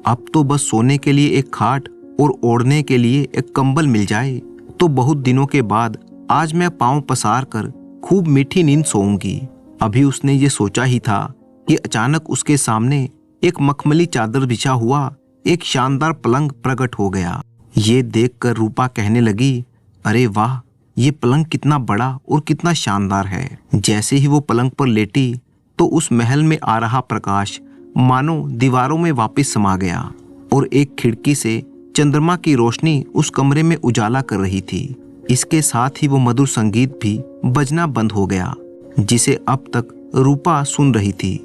अब तो बस सोने के लिए एक खाट और ओढ़ने के लिए एक कंबल मिल जाए तो बहुत दिनों के बाद आज मैं पांव पसार कर खूब मीठी नींद सोऊंगी। अभी उसने ये सोचा ही था कि अचानक उसके सामने एक मखमली चादर बिछा हुआ एक शानदार पलंग प्रकट हो गया। ये देखकर रूपा कहने लगी, अरे वाह, ये पलंग कितना बड़ा और कितना शानदार है। जैसे ही वो पलंग पर लेटी तो उस महल में आ रहा प्रकाश मानो दीवारों में वापस समा गया और एक खिड़की से चंद्रमा की रोशनी उस कमरे में उजाला कर रही थी। इसके साथ ही वो मधुर संगीत भी बजना बंद हो गया, जिसे अब तक रूपा सुन रही थी।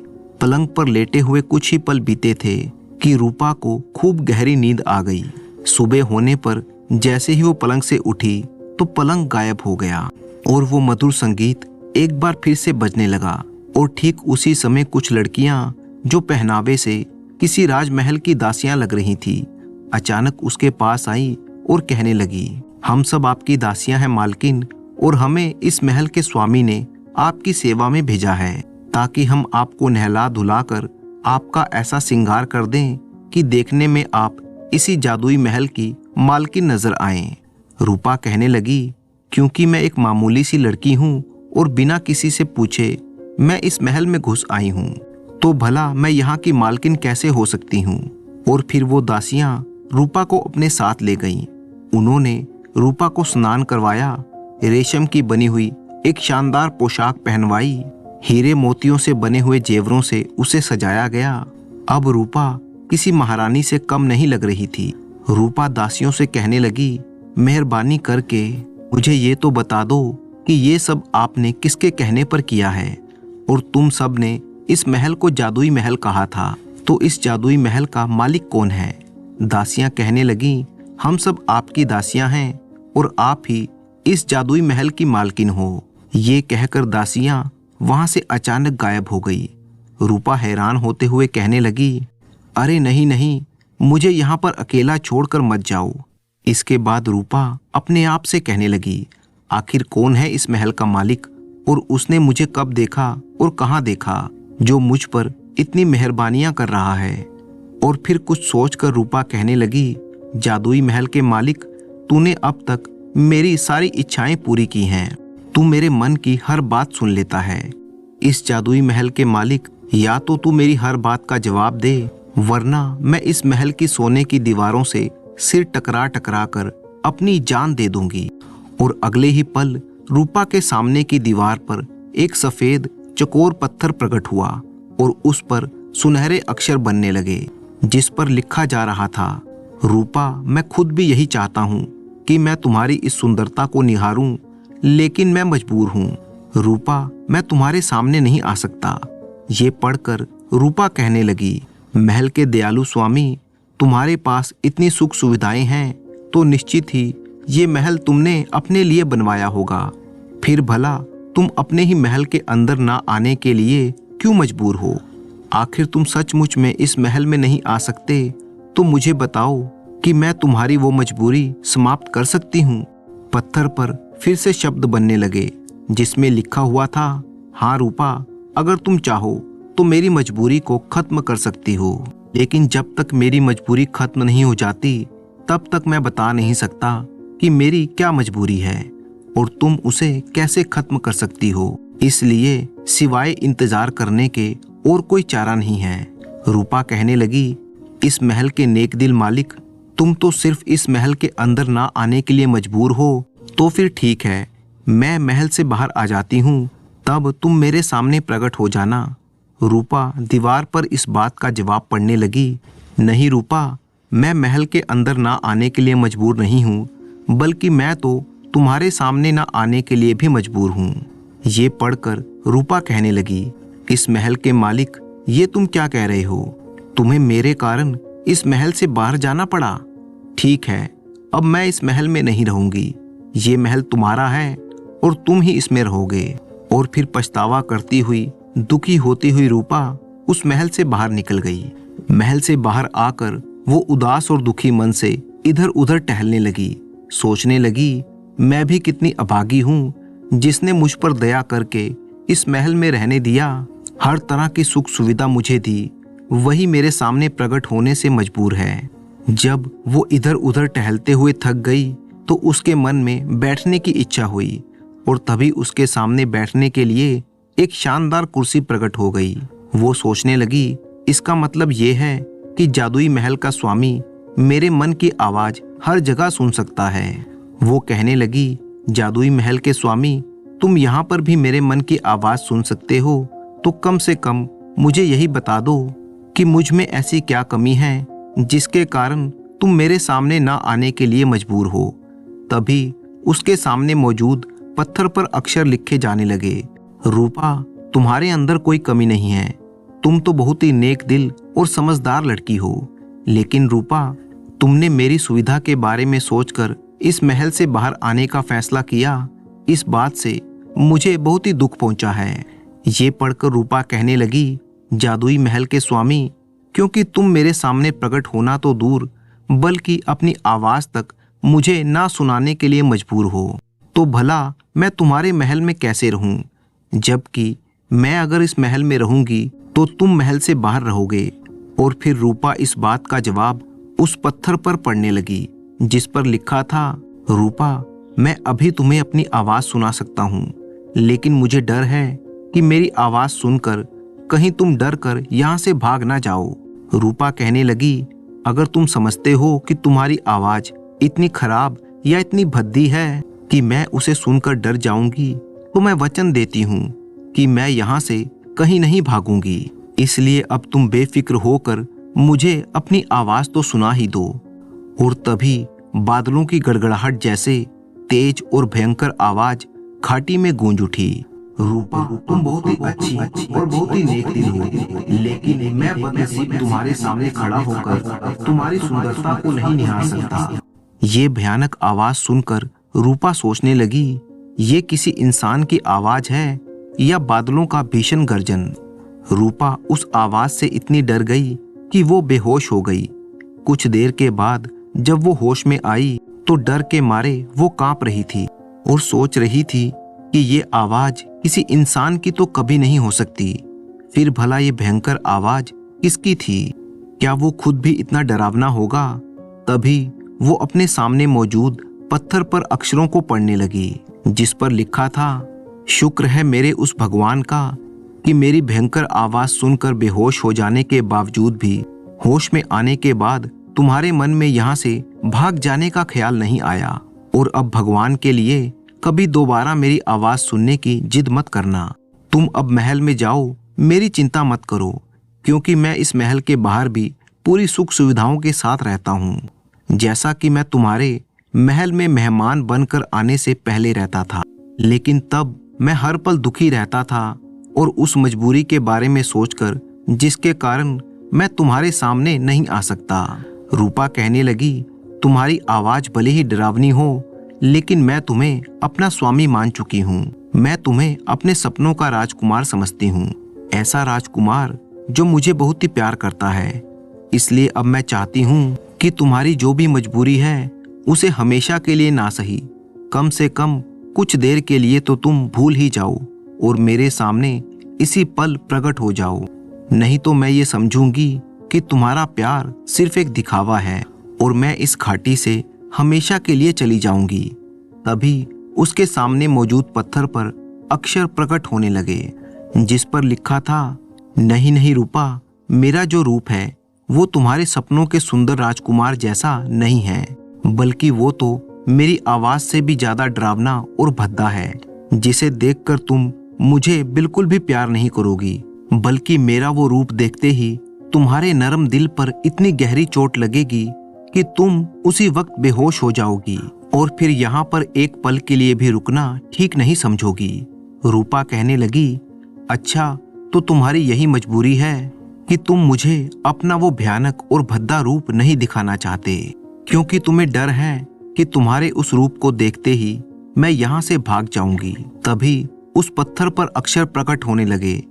पलंग पर लेटे हुए कुछ ही पल बीते थे कि रूपा को खूब गहरी नींद आ गई। सुबह होने पर जैसे ही वो पलंग से उठी तो पलंग गायब हो गया और वो मधुर संगीत एक बार फिर से बजने लगा। और ठीक उसी समय कुछ लड़कियां जो पहनावे से किसी राजमहल की दासियां लग रही थी, अचानक उसके पास आई और कहने लगी, हम सब आपकी दासियां हैं मालकिन, और हमें इस महल के स्वामी ने आपकी सेवा में भेजा है ताकि हम आपको नहला धुलाकर आपका ऐसा श्रृंगार कर दें कि देखने में आप इसी जादुई महल की मालकिन नजर आएं। रूपा कहने लगी, क्योंकि मैं एक मामूली सी लड़की हूँ और बिना किसी से पूछे मैं इस महल में घुस आई हूँ, तो भला मैं यहाँ की मालकिन कैसे हो सकती हूँ। और फिर वो दासियां रूपा को अपने साथ ले गईं। उन्होंने रूपा को स्नान करवाया, रेशम की बनी हुई एक शानदार पोशाक पहनवाई, हीरे मोतियों से बने हुए जेवरों से उसे सजाया गया। अब रूपा किसी महारानी से कम नहीं लग रही थी। रूपा दासियों से कहने लगी, मेहरबानी करके मुझे ये तो बता दो कि ये सब आपने किसके कहने पर किया है, और तुम सब ने इस महल को जादुई महल कहा था, तो इस जादुई महल का मालिक कौन है। दासियां कहने लगी हम सब आपकी दासियां हैं और आप ही इस जादुई महल की मालकिन हो। ये कहकर दासियां वहां से अचानक गायब हो गई। रूपा हैरान होते हुए कहने लगी, अरे नहीं नहीं, मुझे यहाँ पर अकेला छोड़कर मत जाओ। इसके बाद रूपा अपने आप से कहने लगी, आखिर कौन है इस महल का मालिक और उसने मुझे कब देखा और कहाँ देखा जो मुझ पर इतनी मेहरबानियां कर रहा है। और फिर कुछ सोचकर रूपा कहने लगी, जादुई महल के मालिक, तूने अब तक मेरी सारी इच्छाएं पूरी की हैं। तू मेरे मन की हर बात सुन लेता है। इस जादुई महल के मालिक, या तो तू मेरी हर बात का जवाब दे, वरना मैं इस महल की सोने की दीवारों से सिर टकरा टकरा कर अपनी जान दे दूंगी। और अगले ही पल रूपा के सामने की दीवार पर एक सफेद चकोर पत्थर प्रकट हुआ और उस पर सुनहरे अक्षर बनने लगे, जिस पर लिखा जा रहा था, रूपा, मैं खुद भी यही चाहता हूँ कि मैं तुम्हारी इस सुंदरता को निहारूं, लेकिन मैं मजबूर हूँ। रूपा, मैं तुम्हारे सामने नहीं आ सकता। ये पढ़कर रूपा कहने लगी, महल के दयालु स्वामी, तुम्हारे पास इतनी सुख सुविधाएं हैं तो निश्चित ही ये महल तुमने अपने लिए बनवाया होगा। फिर भला तुम अपने ही महल के अंदर ना आने के लिए क्यों मजबूर हो? आखिर तुम सचमुच में इस महल में नहीं आ सकते तो मुझे बताओ कि मैं तुम्हारी वो मजबूरी समाप्त कर सकती हूँ। पत्थर पर फिर से शब्द बनने लगे, जिसमें लिखा हुआ था, हाँ रूपा, अगर तुम चाहो तो मेरी मजबूरी को खत्म कर सकती हो, लेकिन जब तक मेरी मजबूरी खत्म नहीं हो जाती तब तक मैं बता नहीं सकता कि मेरी क्या मजबूरी है और तुम उसे कैसे खत्म कर सकती हो। इसलिए सिवाय इंतजार करने के और कोई चारा नहीं है। रूपा कहने लगी, इस महल के नेक दिल मालिक, तुम तो सिर्फ इस महल के अंदर ना आने के लिए मजबूर हो, तो फिर ठीक है, मैं महल से बाहर आ जाती हूँ, तब तुम मेरे सामने प्रकट हो जाना। रूपा दीवार पर इस बात का जवाब पढ़ने लगी, नहीं रूपा, मैं महल के अंदर ना आने के लिए मजबूर नहीं हूँ, बल्कि मैं तो तुम्हारे सामने ना आने के लिए भी मजबूर हूँ। ये पढ़कर रूपा कहने लगी, इस महल के मालिक, ये तुम क्या कह रहे हो? तुम्हें मेरे कारण इस महल से बाहर जाना पड़ा? ठीक है, अब मैं इस महल में नहीं रहूंगी। ये महल तुम्हारा है और तुम ही इसमें रहोगे। और फिर पछतावा करती हुई, दुखी होती हुई रूपा उस महल से बाहर निकल गई। महल से बाहर आकर वो उदास और दुखी मन से इधर उधर टहलने लगी। सोचने लगी, मैं भी कितनी अभागी हूँ, जिसने मुझ पर दया करके इस महल में रहने दिया। हर तरह की सुख सुविधा मुझे दी, वही मेरे सामने प्रकट होने से मजबूर है। जब वो इधर उधर टहलते हुए थक गई तो उसके मन में बैठने की इच्छा हुई और तभी उसके सामने बैठने के लिए एक शानदार कुर्सी प्रकट हो गई। वो सोचने लगी, इसका मतलब ये है कि जादुई महल का स्वामी मेरे मन की आवाज हर जगह सुन सकता है। वो कहने लगी, जादुई महल के स्वामी, तुम यहाँ पर भी मेरे मन की आवाज सुन सकते हो, तो कम से कम मुझे यही बता दो कि मुझ में ऐसी क्या कमी है जिसके कारण तुम मेरे सामने ना आने के लिए मजबूर हो। तभी उसके सामने मौजूद पत्थर पर अक्षर लिखे जाने लगे, रूपा, तुम्हारे अंदर कोई कमी नहीं है, तुम तो बहुत ही नेक दिल और समझदार लड़की हो। लेकिन रूपा, तुमने मेरी सुविधा के बारे में सोचकर इस महल से बाहर आने का फैसला किया, इस बात से मुझे बहुत ही दुख पहुंचा है। ये पढ़कर रूपा कहने लगी, जादुई महल के स्वामी, क्योंकि तुम मेरे सामने प्रकट होना तो दूर, बल्कि अपनी आवाज तक मुझे ना सुनाने के लिए मजबूर हो, तो भला मैं तुम्हारे महल में कैसे रहूं? जबकि मैं अगर इस महल में रहूंगी तो तुम महल से बाहर रहोगे। और फिर रूपा इस बात का जवाब उस पत्थर पर पढ़ने लगी, जिस पर लिखा था, रूपा, मैं अभी तुम्हें अपनी आवाज सुना सकता हूँ, लेकिन मुझे डर है कि मेरी आवाज सुनकर कहीं तुम डर कर यहाँ से भाग ना जाओ। रूपा कहने लगी, अगर तुम समझते हो कि तुम्हारी आवाज इतनी खराब या इतनी भद्दी है कि मैं उसे सुनकर डर जाऊंगी, तो मैं वचन देती हूँ कि मैं यहाँ से कहीं नहीं भागूंगी। इसलिए अब तुम बेफिक्र होकर मुझे अपनी आवाज तो सुना ही दो। और तभी बादलों की गड़गड़ाहट जैसे तेज और भयंकर आवाज घाटी में गूंज उठी, रूपा, तुम बहुत ही अच्छी और बहुत ही नेक दिल हो, लेकिन मैं बदनसीब तुम्हारे सामने खड़ा होकर तुम्हारी सुंदरता को नहीं निहार सकता। ये भयानक आवाज सुनकर रूपा सोचने लगी, ये किसी इंसान की आवाज है या बादलों का भीषण गर्जन। रूपा उस आवाज से इतनी डर गई कि वो बेहोश हो गई। कुछ देर के बाद जब वो होश में आई तो डर के मारे वो कांप रही थी और सोच रही थी कि ये आवाज किसी इंसान की तो कभी नहीं हो सकती। फिर भला ये भयंकर आवाज किसकी थी? क्या वो खुद भी इतना डरावना होगा? तभी वो अपने सामने मौजूद पत्थर पर अक्षरों को पढ़ने लगी, जिस पर लिखा था, शुक्र है मेरे उस भगवान का कि मेरी भयंकर आवाज सुनकर बेहोश हो जाने के बावजूद भी होश में आने के बाद तुम्हारे मन में यहाँ से भाग जाने का ख्याल नहीं आया। और अब भगवान के लिए कभी दोबारा मेरी आवाज सुनने की जिद मत करना। तुम अब महल में जाओ, मेरी चिंता मत करो, क्योंकि मैं इस महल के बाहर भी पूरी सुख सुविधाओं के साथ रहता हूँ, जैसा कि मैं तुम्हारे महल में मेहमान बनकर आने से पहले रहता था। लेकिन तब मैं हर पल दुखी रहता था और उस मजबूरी के बारे में सोचकर जिसके कारण मैं तुम्हारे सामने नहीं आ सकता। रूपा कहने लगी, तुम्हारी आवाज भले ही डरावनी हो, लेकिन मैं तुम्हें अपना स्वामी मान चुकी हूँ। मैं तुम्हें अपने सपनों का राजकुमार समझती हूँ, ऐसा राजकुमार जो मुझे बहुत ही प्यार करता है। इसलिए अब मैं चाहती हूँ कि तुम्हारी जो भी मजबूरी है उसे हमेशा के लिए ना सही, कम से कम कुछ देर के लिए तो तुम भूल ही जाओ और मेरे सामने इसी पल प्रकट हो जाओ। नहीं तो मैं ये समझूंगी कि तुम्हारा प्यार सिर्फ एक दिखावा है और मैं इस घाटी से हमेशा के लिए चली जाऊंगी। तभी उसके सामने मौजूद पत्थर पर अक्षर प्रकट होने लगे, जिस पर लिखा था, नहीं नहीं रूपा, मेरा जो रूप है वो तुम्हारे सपनों के सुंदर राजकुमार जैसा नहीं है, बल्कि वो तो मेरी आवाज से भी ज्यादा डरावना और भद्दा है, जिसे देखकर तुम मुझे बिल्कुल भी प्यार नहीं करोगी, बल्कि मेरा वो रूप देखते ही तुम्हारे नरम दिल पर इतनी गहरी चोट लगेगी कि तुम उसी वक्त बेहोश हो जाओगी और फिर यहाँ पर एक पल के लिए भी रुकना ठीक नहीं समझोगी। रूपा कहने लगी, अच्छा तो तुम्हारी यही मजबूरी है कि तुम मुझे अपना वो भयानक और भद्दा रूप नहीं दिखाना चाहते, क्योंकि तुम्हें डर है कि तुम्हारे उस रूप को देखते ही मैं यहाँ से भाग जाऊंगी। तभी उस पत्थर पर अक्षर प्रकट होने लगे,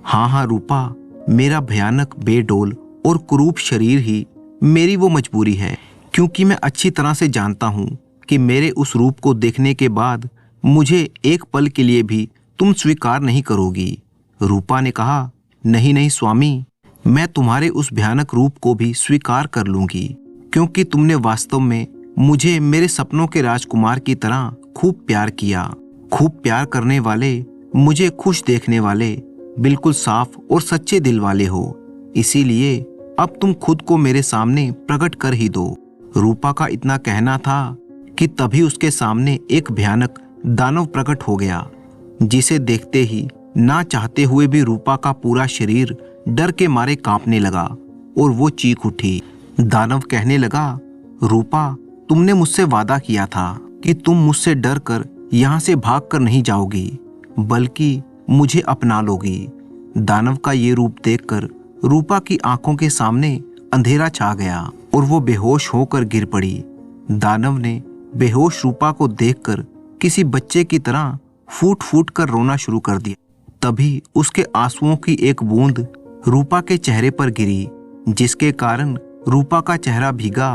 हाँ हाँ रूपा, मेरा भयानक बेडोल और कुरूप शरीर ही मेरी वो मजबूरी है, क्योंकि मैं अच्छी तरह से जानता हूँ कि मेरे उस रूप को देखने के बाद मुझे एक पल के लिए भी तुम स्वीकार नहीं करोगी। रूपा ने कहा, नहीं नहीं स्वामी, मैं तुम्हारे उस भयानक रूप को भी स्वीकार कर लूंगी, क्योंकि तुमने वास्तव में मुझे मेरे सपनों के राजकुमार की तरह खूब प्यार किया। खूब प्यार करने वाले, मुझे खुश देखने वाले, बिल्कुल साफ और सच्चे दिल वाले हो। इसीलिए अब तुम खुद को मेरे सामने प्रकट कर ही दो। रूपा का इतना कहना था कि तभी उसके सामने एक भयानक दानव प्रकट हो गया, जिसे देखते ही ना चाहते हुए भी रूपा का पूरा शरीर डर के मारे कांपने लगा और वो चीख उठी। दानव कहने लगा, रूपा, तुमने मुझसे वादा किया था कि तुम मुझसे डर कर यहाँ से भाग कर नहीं जाओगी, बल्कि मुझे अपना लोगी। दानव का ये रूप देखकर रूपा की आंखों के सामने अंधेरा छा गया और वो बेहोश होकर गिर पड़ी। दानव ने बेहोश रूपा को देखकर किसी बच्चे की तरह फूट फूट कर रोना शुरू कर दिया। तभी उसके आंसुओं की एक बूंद रूपा के चेहरे पर गिरी, जिसके कारण रूपा का चेहरा भीगा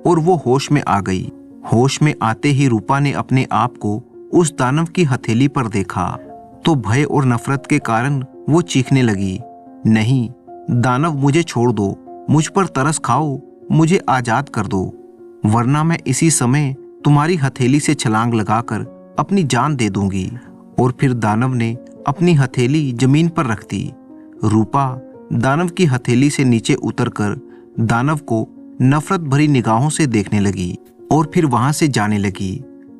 और वो होश में आ गई। होश में आते ही रूपा ने अपने आप को उस दानव की हथेली पर देखा तो भय और नफरत के कारण वो चीखने लगी, नहीं दानव, मुझे छोड़ दो, मुझ पर तरस खाओ, मुझे आजाद कर दो, वरना मैं इसी समय तुम्हारी हथेली से छलांग लगाकर अपनी जान दे दूंगी। और फिर दानव ने अपनी हथेली जमीन पर रख दी। रूपा दानव की हथेली से नीचे उतरकर दानव को नफरत भरी निगाहों से देखने लगी और फिर वहां से जाने लगी।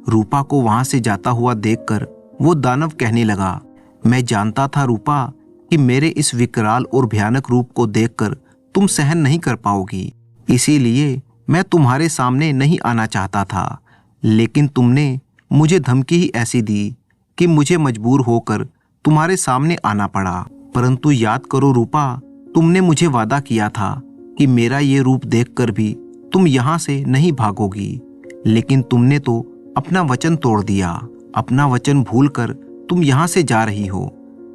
रूपा को वहां से जाता हुआ देखकर वो दानव कहने लगा, मैं जानता था रूपा कि मेरे इस विकराल और भयानक रूप को देखकर तुम सहन नहीं कर पाओगी, इसीलिए मैं तुम्हारे सामने नहीं आना चाहता था, लेकिन तुमने मुझे धमकी ही ऐसी दी कि मुझे मजबूर होकर तुम्हारे सामने आना पड़ा। परंतु याद करो रूपा, तुमने मुझे वादा किया था कि मेरा ये रूप देखकर भी तुम यहाँ से नहीं भागोगी, लेकिन तुमने तो अपना वचन तोड़ दिया। अपना वचन भूलकर तुम यहाँ से जा रही हो।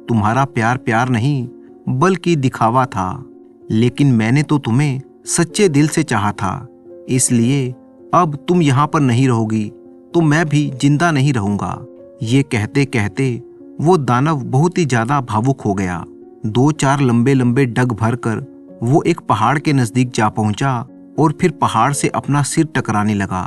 तुम्हारा प्यार प्यार नहीं बल्कि दिखावा था। लेकिन मैंने तो तुम्हें सच्चे दिल से चाहा था, इसलिए अब तुम यहाँ पर नहीं रहोगी तो मैं भी जिंदा नहीं रहूंगा। ये कहते कहते वो दानव बहुत ही ज्यादा भावुक हो गया। 2-4 लंबे लंबे डग भरकर वो एक पहाड़ के नजदीक जा पहुंचा और फिर पहाड़ से अपना सिर टकराने लगा।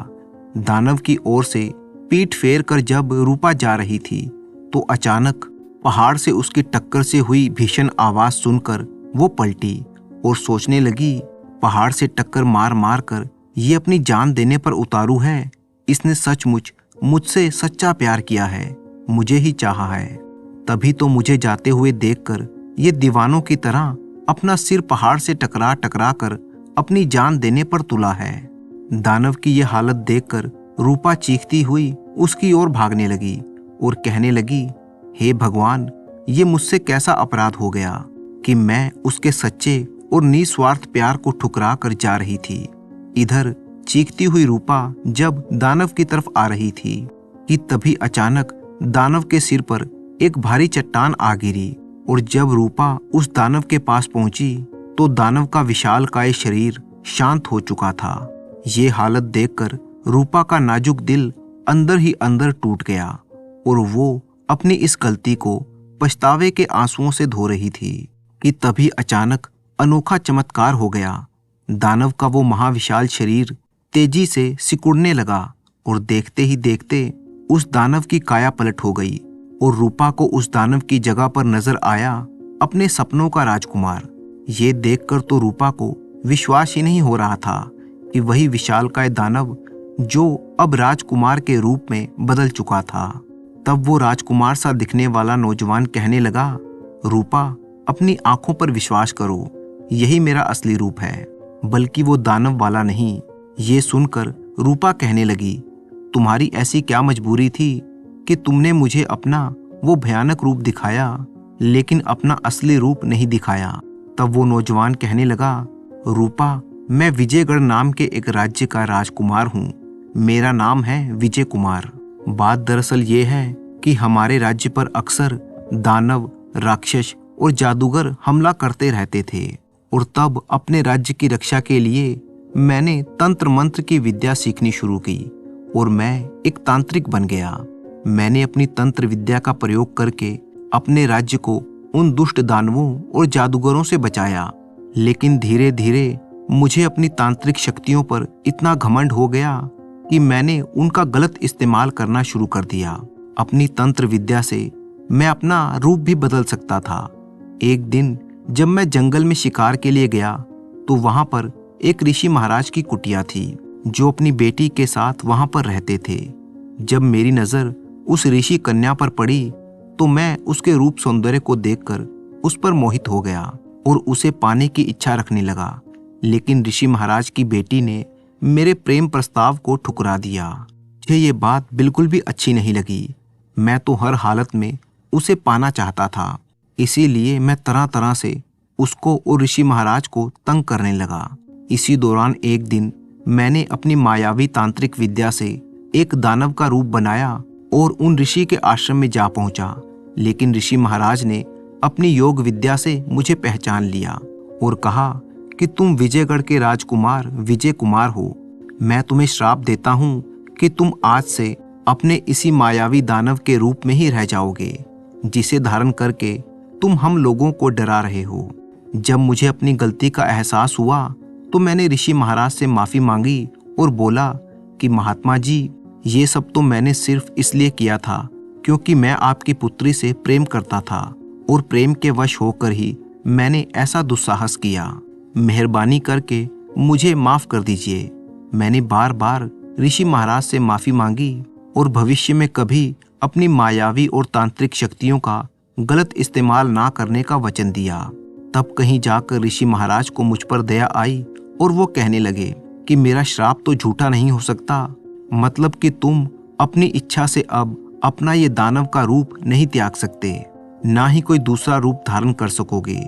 दानव की ओर से पीठ फेर कर जब रूपा जा रही थी तो अचानक पहाड़ से उसकी टक्कर से हुई भीषण आवाज सुनकर वो पलटी और सोचने लगी, पहाड़ से टक्कर मार मार कर ये अपनी जान देने पर उतारू है। इसने सचमुच मुझसे सच्चा प्यार किया है, मुझे ही चाहा है। तभी तो मुझे जाते हुए देखकर ये दीवानों की तरह अपना सिर पहाड़ से टकरा टकरा कर अपनी जान देने पर तुला है। दानव की ये हालत देखकर रूपा चीखती हुई उसकी ओर भागने लगी और कहने लगी, हे भगवान, ये मुझसे कैसा अपराध हो गया कि मैं उसके सच्चे और निस्वार्थ प्यार को ठुकरा कर जा रही थी। इधर चीखती हुई रूपा जब दानव की तरफ आ रही थी कि तभी अचानक दानव के सिर पर एक भारी चट्टान आ गिरी और जब रूपा उस दानव के पास पहुंची तो दानव का विशालकाय शरीर शांत हो चुका था। ये हालत देखकर रूपा का नाजुक दिल अंदर ही अंदर टूट गया और वो अपनी इस गलती को पछतावे के आंसुओं से धो रही थी कि तभी अचानक अनोखा चमत्कार हो गया। दानव का वो महाविशाल शरीर तेजी से सिकुड़ने लगा और देखते ही देखते उस दानव की काया पलट हो गई और रूपा को उस दानव की जगह पर नजर आया अपने सपनों का राजकुमार। ये देखकर तो रूपा को विश्वास ही नहीं हो रहा था कि वही विशालकाय दानव जो अब राजकुमार के रूप में बदल चुका था। तब वो राजकुमार सा दिखने वाला नौजवान कहने लगा, रूपा, अपनी आंखों पर विश्वास करो, यही मेरा असली रूप है, बल्कि वो दानव वाला नहीं। ये सुनकर रूपा कहने लगी, तुम्हारी ऐसी क्या मजबूरी थी कि तुमने मुझे अपना वो भयानक रूप दिखाया लेकिन अपना असली रूप नहीं दिखाया। तब वो नौजवान कहने लगा, रूपा, मैं विजयगढ़ नाम के एक राज्य का राजकुमार हूँ। मेरा नाम है विजय कुमार। बात दरअसल ये है कि हमारे राज्य पर अक्सर दानव, राक्षस और जादूगर हमला करते रहते थे और तब अपने राज्य की रक्षा के लिए मैंने तंत्र मंत्र की विद्या सीखनी शुरू की और मैं एक तांत्रिक बन गया। मैंने अपनी तंत्र विद्या का प्रयोग करके अपने राज्य को उन दुष्ट दानवों और जादूगरों से बचाया। लेकिन धीरे धीरे मुझे अपनी तांत्रिक शक्तियों पर इतना घमंड हो गया कि मैंने उनका गलत इस्तेमाल करना शुरू कर दिया। अपनी तंत्र विद्या से मैं अपना रूप भी बदल सकता था। एक दिन जब मैं जंगल में शिकार के लिए गया तो वहां पर एक ऋषि महाराज की कुटिया थी जो अपनी बेटी के साथ वहां पर रहते थे। जब मेरी नजर उस ऋषि कन्या पर पड़ी तो मैं उसके रूप सौंदर्य को देखकर उस पर मोहित हो गया और उसे पाने की इच्छा रखने लगा। लेकिन ऋषि महाराज की बेटी ने मेरे प्रेम प्रस्ताव को ठुकरा दिया। मुझे ये बात बिल्कुल भी अच्छी नहीं लगी। मैं तो हर हालत में उसे पाना चाहता था, इसीलिए मैं तरह तरह से उसको और ऋषि महाराज को तंग करने लगा। इसी दौरान एक दिन मैंने अपनी मायावी तांत्रिक विद्या से एक दानव का रूप बनाया और उन ऋषि के आश्रम में जा पहुंचा। लेकिन ऋषि महाराज ने अपनी योग विद्या से मुझे पहचान लिया और कहा कि तुम विजयगढ़ के राजकुमार विजय कुमार हो। मैं तुम्हें श्राप देता हूँ कि तुम आज से अपने इसी मायावी दानव के रूप में ही रह जाओगे, जिसे धारण करके तुम हम लोगों को डरा रहे हो। जब मुझे अपनी गलती का एहसास हुआ तो मैंने ऋषि महाराज से माफी मांगी और बोला कि महात्मा जी, ये सब तो मैंने सिर्फ इसलिए किया था क्योंकि मैं आपकी पुत्री से प्रेम करता था और प्रेम के वश होकर ही मैंने ऐसा दुस्साहस किया। मेहरबानी करके मुझे माफ कर दीजिए। मैंने बार बार ऋषि महाराज से माफी मांगी और भविष्य में कभी अपनी मायावी और तांत्रिक शक्तियों का गलत इस्तेमाल ना करने का वचन दिया। तब कहीं जाकर ऋषि महाराज को मुझ पर दया आई और वो कहने लगे कि मेरा श्राप तो झूठा नहीं हो सकता, मतलब कि तुम अपनी इच्छा से अब अपना ये दानव का रूप नहीं त्याग सकते, ना ही कोई दूसरा रूप धारण कर सकोगे।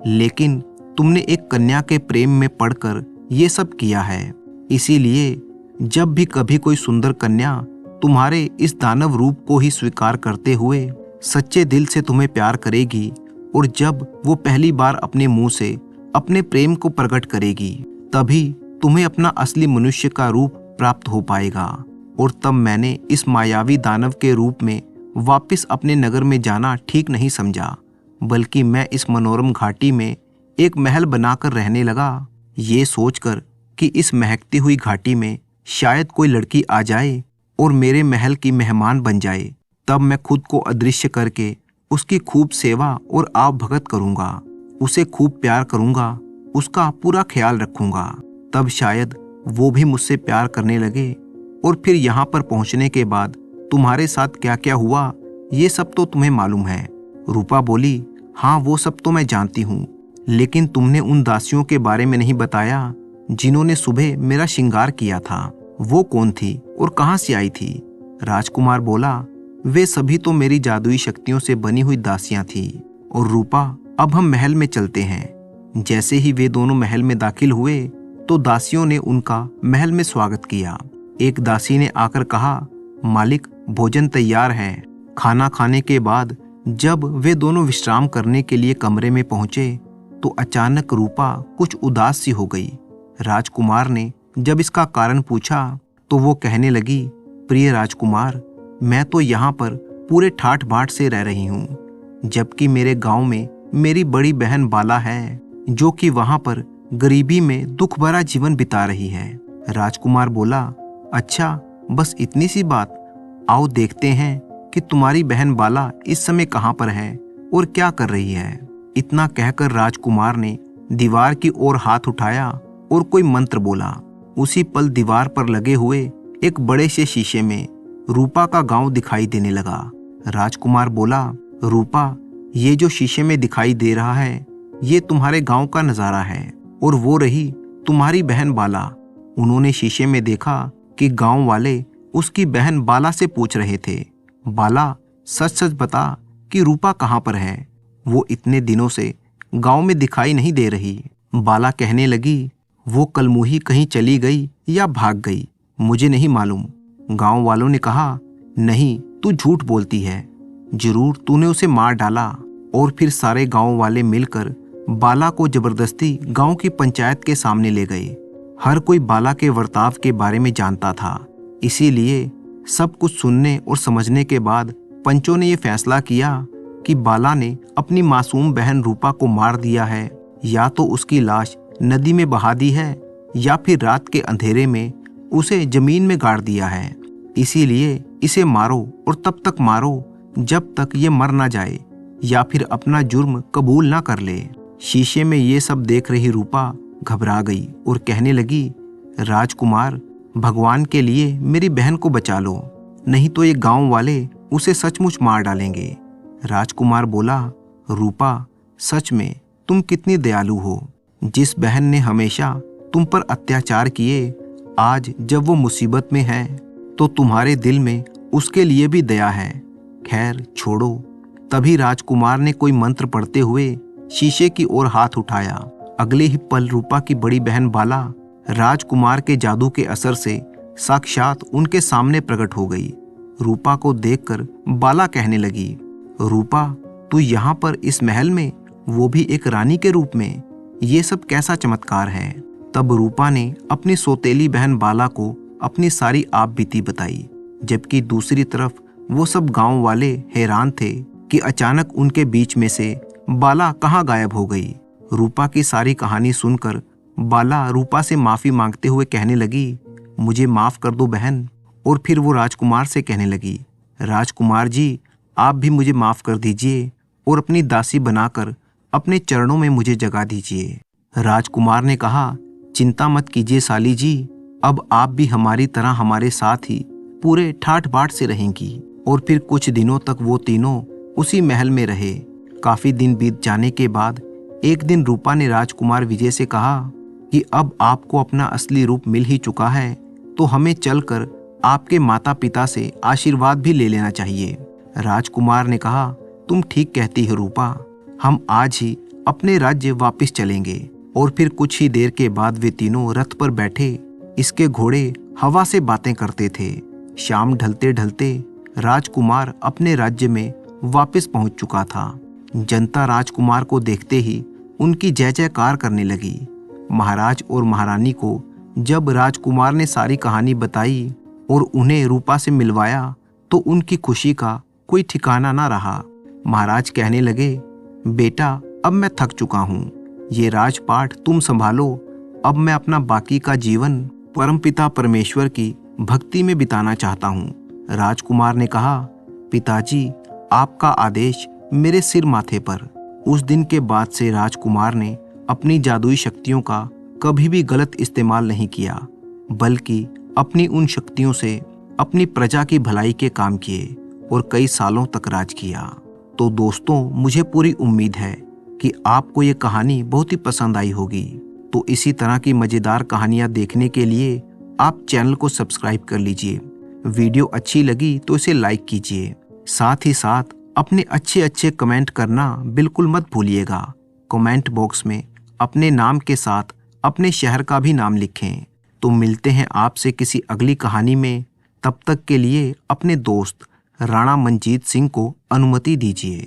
लेकिन तुमने एक कन्या के प्रेम में पड़कर ये सब किया है, इसीलिए जब भी कभी कोई सुंदर कन्या तुम्हारे इस दानव रूप को ही स्वीकार करते हुए सच्चे दिल से तुम्हें प्यार करेगी और जब वो पहली बार अपने मुंह से अपने प्रेम को प्रकट करेगी, तभी तुम्हें अपना असली मनुष्य का रूप प्राप्त हो पाएगा। और तब मैंने इस मायावी दानव के रूप में वापस अपने नगर में जाना ठीक नहीं समझा, बल्कि मैं इस मनोरम घाटी में एक महल बनाकर रहने लगा, ये सोचकर कि इस महकती हुई घाटी में शायद कोई लड़की आ जाए और मेरे महल की मेहमान बन जाए। तब मैं खुद को अदृश्य करके उसकी खूब सेवा और आवभगत करूंगा, उसे खूब प्यार करूंगा, उसका पूरा ख्याल रखूंगा। तब शायद वो भी मुझसे प्यार करने लगे। और फिर यहाँ पर पहुँचने के बाद तुम्हारे साथ क्या क्या हुआ ये सब तो तुम्हें मालूम है। रूपा बोली, हाँ वो सब तो मैं जानती हूँ, लेकिन तुमने उन दासियों के बारे में नहीं बताया जिन्होंने सुबह मेरा श्रृंगार किया था। वो कौन थी और कहाँ से आई थी? राजकुमार बोला, वे सभी तो मेरी जादुई शक्तियों से बनी हुई दासियां थी। और रूपा, अब हम महल में चलते हैं। जैसे ही वे दोनों महल में दाखिल हुए तो दासियों ने उनका महल में स्वागत किया। एक दासी ने आकर कहा, मालिक भोजन तैयार है। खाना खाने के बाद जब वे दोनों विश्राम करने के लिए कमरे में पहुंचे तो अचानक रूपा कुछ उदास सी हो गई। राजकुमार ने जब इसका कारण पूछा तो वो कहने लगी, प्रिय राजकुमार, मैं तो यहाँ पर पूरे ठाठ बाट से रह रही हूँ, जबकि मेरे गांव में मेरी बड़ी बहन बाला है जो कि वहाँ पर गरीबी में दुख भरा जीवन बिता रही है। राजकुमार बोला, अच्छा बस इतनी सी बात, आओ देखते हैं कि तुम्हारी बहन बाला इस समय कहाँ पर है और क्या कर रही है। इतना कहकर राजकुमार ने दीवार की ओर हाथ उठाया और कोई मंत्र बोला। उसी पल दीवार पर लगे हुए एक बड़े से शीशे में रूपा का गांव दिखाई देने लगा। राजकुमार बोला, रूपा, ये जो शीशे में दिखाई दे रहा है ये तुम्हारे गांव का नजारा है और वो रही तुम्हारी बहन बाला। उन्होंने शीशे में देखा कि गांव वाले उसकी बहन बाला से पूछ रहे थे, बाला सच सच बता कि रूपा कहाँ पर है, वो इतने दिनों से गांव में दिखाई नहीं दे रही। बाला कहने लगी, वो कलमुही कहीं चली गई या भाग गई, मुझे नहीं मालूम। गांव वालों ने कहा, नहीं तू झूठ बोलती है, जरूर तूने उसे मार डाला। और फिर सारे गांव वाले मिलकर बाला को जबरदस्ती गांव की पंचायत के सामने ले गए। हर कोई बाला के वर्ताव के बारे में जानता था, इसीलिए सब कुछ सुनने और समझने के बाद पंचों ने यह फैसला किया कि बाला ने अपनी मासूम बहन रूपा को मार दिया है, या तो उसकी लाश नदी में बहा दी है या फिर रात के अंधेरे में उसे जमीन में गाड़ दिया है। इसीलिए इसे मारो और तब तक मारो जब तक ये मर ना जाए या फिर अपना जुर्म कबूल ना कर ले। शीशे में ये सब देख रही रूपा घबरा गई और कहने लगी, राजकुमार, भगवान के लिए मेरी बहन को बचा लो, नहीं तो ये गांव वाले उसे सचमुच मार डालेंगे। राजकुमार बोला, रूपा, सच में तुम कितनी दयालु हो। जिस बहन ने हमेशा तुम पर अत्याचार किए, आज जब वो मुसीबत में है तो तुम्हारे दिल में उसके लिए भी दया है। खैर छोड़ो। तभी राजकुमार ने कोई मंत्र पढ़ते हुए शीशे की ओर हाथ उठाया। अगले ही पल रूपा की बड़ी बहन बाला राजकुमार के जादू के असर से साक्षात उनके सामने प्रकट हो गई। रूपा को देखकर बाला कहने लगी, रूपा, तू यहाँ पर इस महल में, वो भी एक रानी के रूप में, ये सब कैसा चमत्कार है। तब रूपा ने अपनी सौतेली बहन बाला को अपनी सारी आप बीती बताई, जबकि दूसरी तरफ वो सब गांव वाले हैरान थे कि अचानक उनके बीच में से बाला कहाँ गायब हो गई। रूपा की सारी कहानी सुनकर बाला रूपा से माफ़ी मांगते हुए कहने लगी, मुझे माफ़ कर दो बहन। और फिर वो राजकुमार से कहने लगी, राजकुमार जी, आप भी मुझे माफ़ कर दीजिए और अपनी दासी बनाकर अपने चरणों में मुझे जगा दीजिए। राजकुमार ने कहा, चिंता मत कीजिए साली जी, अब आप भी हमारी तरह हमारे साथ ही पूरे ठाठ बाट से रहेंगी। और फिर कुछ दिनों तक वो तीनों उसी महल में रहे। काफी दिन बीत जाने के बाद एक दिन रूपा ने राजकुमार विजय से कहा कि अब आपको अपना असली रूप मिल ही चुका है, तो हमें चलकर आपके माता पिता से आशीर्वाद भी ले लेना चाहिए। राजकुमार ने कहा, तुम ठीक कहती हो रूपा, हम आज ही अपने राज्य वापस चलेंगे। और फिर कुछ ही देर के बाद वे तीनों रथ पर बैठे। इसके घोड़े हवा से बातें करते थे। शाम ढलते ढलते राजकुमार अपने राज्य में वापस पहुंच चुका था। जनता राजकुमार को देखते ही उनकी जय जयकार करने लगी। महाराज और महारानी को जब राजकुमार ने सारी कहानी बताई और उन्हें रूपा से मिलवाया तो उनकी खुशी का कोई ठिकाना ना रहा। महाराज कहने लगे, बेटा अब मैं थक चुका हूँ, ये राजपाट तुम संभालो। अब मैं अपना बाकी का जीवन परमपिता परमेश्वर की भक्ति में बिताना चाहता हूँ। राजकुमार ने कहा, पिताजी आपका आदेश मेरे सिर माथे पर। उस दिन के बाद से राजकुमार ने अपनी जादुई शक्तियों का कभी भी गलत इस्तेमाल नहीं किया, बल्कि अपनी उन शक्तियों से अपनी प्रजा की भलाई के काम किए और कई सालों तक राज किया। तो दोस्तों, मुझे पूरी उम्मीद है कि आपको ये कहानी बहुत ही पसंद आई होगी। तो इसी तरह की मज़ेदार कहानियाँ देखने के लिए आप चैनल को सब्सक्राइब कर लीजिए। वीडियो अच्छी लगी तो इसे लाइक कीजिए। साथ ही साथ अपने अच्छे अच्छे कमेंट करना बिल्कुल मत भूलिएगा। कमेंट बॉक्स में अपने नाम के साथ अपने शहर का भी नाम लिखें। तो मिलते हैं आपसे किसी अगली कहानी में। तब तक के लिए अपने दोस्त राणा मंजीत सिंह को अनुमति दीजिए।